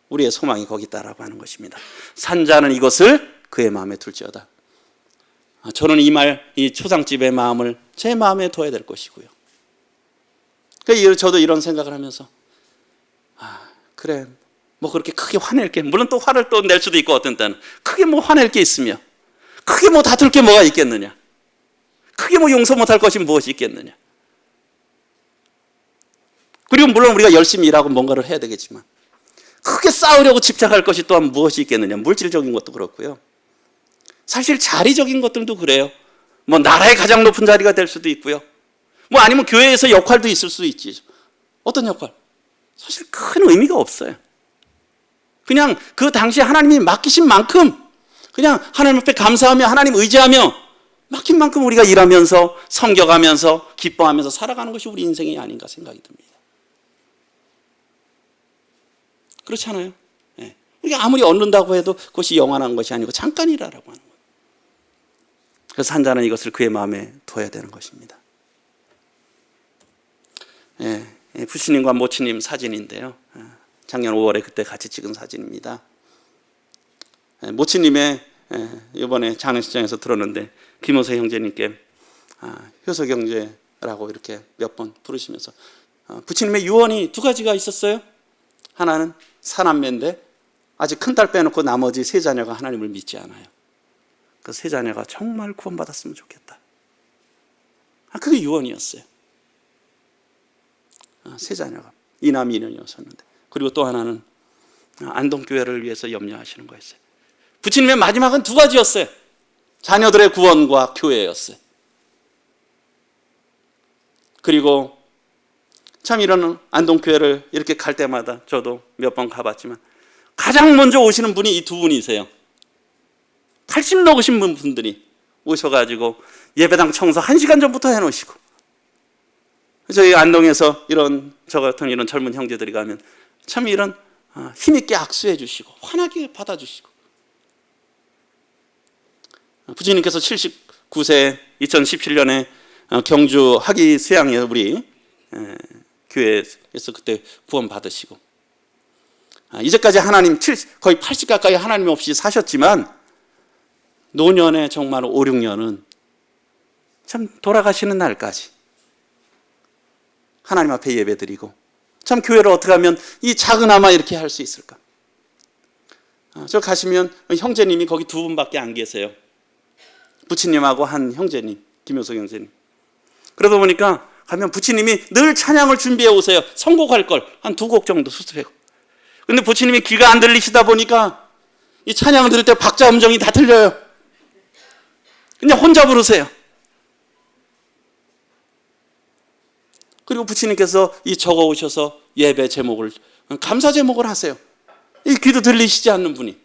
우리의 소망이 거기 있다라고 하는 것입니다. 산자는 이것을 그의 마음에 둘지어다. 저는 이 초상집의 마음을 제 마음에 둬야 될 것이고요. 그러니까 저도 이런 생각을 하면서 그래, 뭐 그렇게 크게 화낼 게, 물론 또 화를 또 낼 수도 있고 어떤 때는 크게 뭐 화낼 게 있으며, 크게 뭐 다툴 게 뭐가 있겠느냐, 크게 뭐 용서 못할 것이 무엇이 있겠느냐. 그리고 물론 우리가 열심히 일하고 뭔가를 해야 되겠지만 크게 싸우려고 집착할 것이 또한 무엇이 있겠느냐. 물질적인 것도 그렇고요. 사실 자리적인 것들도 그래요. 뭐 나라의 가장 높은 자리가 될 수도 있고요. 뭐 아니면 교회에서 역할도 있을 수 있지. 어떤 역할? 사실 큰 의미가 없어요. 그냥 그 당시에 하나님이 맡기신 만큼 그냥 하나님 앞에 감사하며 하나님 의지하며 맡긴 만큼 우리가 일하면서 섬겨가면서 기뻐하면서 살아가는 것이 우리 인생이 아닌가 생각이 듭니다. 그렇지 않아요? 네. 우리가 아무리 얻는다고 해도 그것이 영원한 것이 아니고 잠깐이라고 하는 거예요. 그래서 한 자는 이것을 그의 마음에 둬야 되는 것입니다. 예, 부시님과 모치님 사진인데요. 작년 5월에 그때 같이 찍은 사진입니다. 모치님의 이번에 장례식장에서 들었는데 김호세 형제님께 효석 형제라고 이렇게 몇 번 부르시면서 부치님의 유언이 두 가지가 있었어요. 하나는 사남매인데 아직 큰딸 빼놓고 나머지 세 자녀가 하나님을 믿지 않아요. 그 세 자녀가 정말 구원받았으면 좋겠다. 그게 유언이었어요. 세 자녀가. 이남 이녀였었는데, 그리고 또 하나는 안동교회를 위해서 염려하시는 거였어요. 부처님의 마지막은 두 가지였어요. 자녀들의 구원과 교회였어요. 그리고 참 이런 안동교회를 이렇게 갈 때마다 저도 몇 번 가봤지만 가장 먼저 오시는 분이 이 두 분이세요. 80 넘으신 분들이 오셔가지고 예배당 청소 1시간 전부터 해놓으시고, 저희 안동에서 저 같은 이런 젊은 형제들이 가면 참 이런 힘있게 악수해 주시고 환하게 받아주시고, 부처님께서 79세 2017년에 경주 학위 수양에 우리 교회에서 그때 구원 받으시고, 이제까지 하나님 거의 80 가까이 하나님 없이 사셨지만 노년에 정말 5, 6년은 참 돌아가시는 날까지 하나님 앞에 예배드리고, 참 교회를 어떻게 하면 이 작은아마 이렇게 할 수 있을까? 저 가시면 형제님이 거기 두 분밖에 안 계세요. 부처님하고 한 형제님, 김효석 형제님. 그러다 보니까 가면 부처님이 늘 찬양을 준비해 오세요. 선곡할 걸 한 2곡 정도 수습하고. 근데 부처님이 귀가 안 들리시다 보니까 이 찬양을 들을 때 박자 음정이 다 틀려요. 그냥 혼자 부르세요. 그리고 부처님께서 이 적어 오셔서 예배 제목을, 감사 제목을 하세요. 이 귀도 들리시지 않는 분이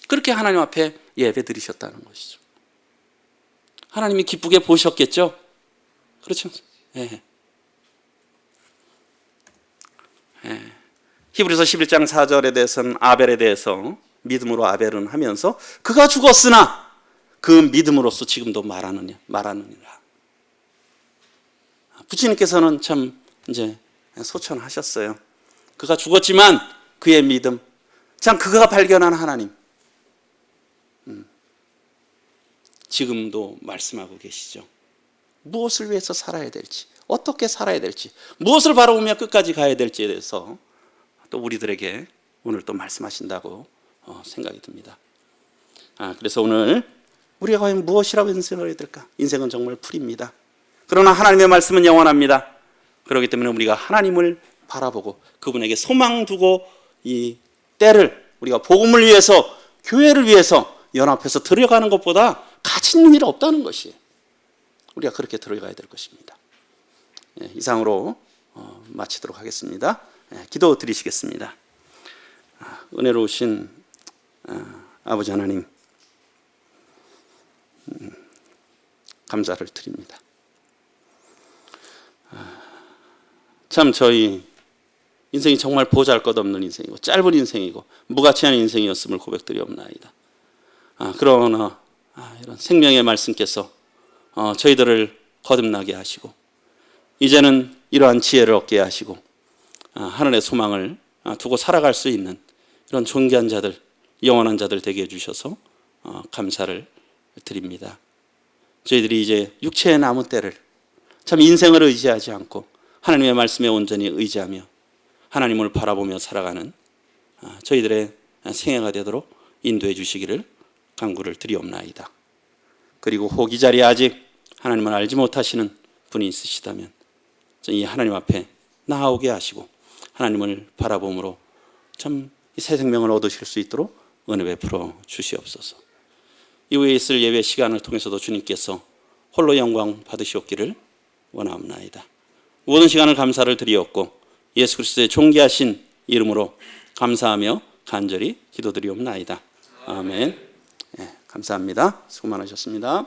그렇게 하나님 앞에 예배 드리셨다는 것이죠. 하나님이 기쁘게 보셨겠죠? 그렇죠? 예. 예. 히브리서 11장 4절에 대해서는 아벨에 대해서 믿음으로 아벨은 하면서 그가 죽었으나 그 믿음으로써 지금도 말하느니라. 부처님께서는 참 이제 소천하셨어요. 그가 죽었지만 그의 믿음, 참 그가 발견한 하나님, 지금도 말씀하고 계시죠. 무엇을 위해서 살아야 될지, 어떻게 살아야 될지, 무엇을 바라보며 끝까지 가야 될지에 대해서 또 우리들에게 오늘 또 말씀하신다고 생각이 듭니다. 그래서 오늘 우리가 과연 무엇이라고 인생을 해야 될까? 인생은 정말 풀입니다. 그러나 하나님의 말씀은 영원합니다. 그렇기 때문에 우리가 하나님을 바라보고 그분에게 소망 두고 이 때를 우리가 복음을 위해서, 교회를 위해서 연합해서 들어가는 것보다 가치 있는 일이 없다는 것이에요. 우리가 그렇게 들어가야 될 것입니다. 이상으로 마치도록 하겠습니다. 기도 드리시겠습니다. 은혜로우신 아버지 하나님, 감사를 드립니다. 참 저희 인생이 정말 보잘것없는 인생이고 짧은 인생이고 무가치한 인생이었음을 고백드리옵나이다. 그러나 이런 생명의 말씀께서 저희들을 거듭나게 하시고 이제는 이러한 지혜를 얻게 하시고 하늘의 소망을 두고 살아갈 수 있는 이런 존귀한 자들, 영원한 자들 되게 해주셔서 감사를 드립니다. 저희들이 이제 육체의 남은 때를 참 인생을 의지하지 않고 하나님의 말씀에 온전히 의지하며 하나님을 바라보며 살아가는 저희들의 생애가 되도록 인도해 주시기를 간구를 드리옵나이다. 그리고 혹 이 자리에 아직 하나님을 알지 못하시는 분이 있으시다면 이 하나님 앞에 나아오게 하시고 하나님을 바라봄으로 참 새 생명을 얻으실 수 있도록 은혜 베풀어 주시옵소서. 이후에 있을 예배 시간을 통해서도 주님께서 홀로 영광 받으시옵기를 원하옵나이다. 모든 시간을 감사를 드리옵고 예수 그리스도의 존귀하신 이름으로 감사하며 간절히 기도드리옵나이다. 아멘. 감사합니다. 수고 많으셨습니다.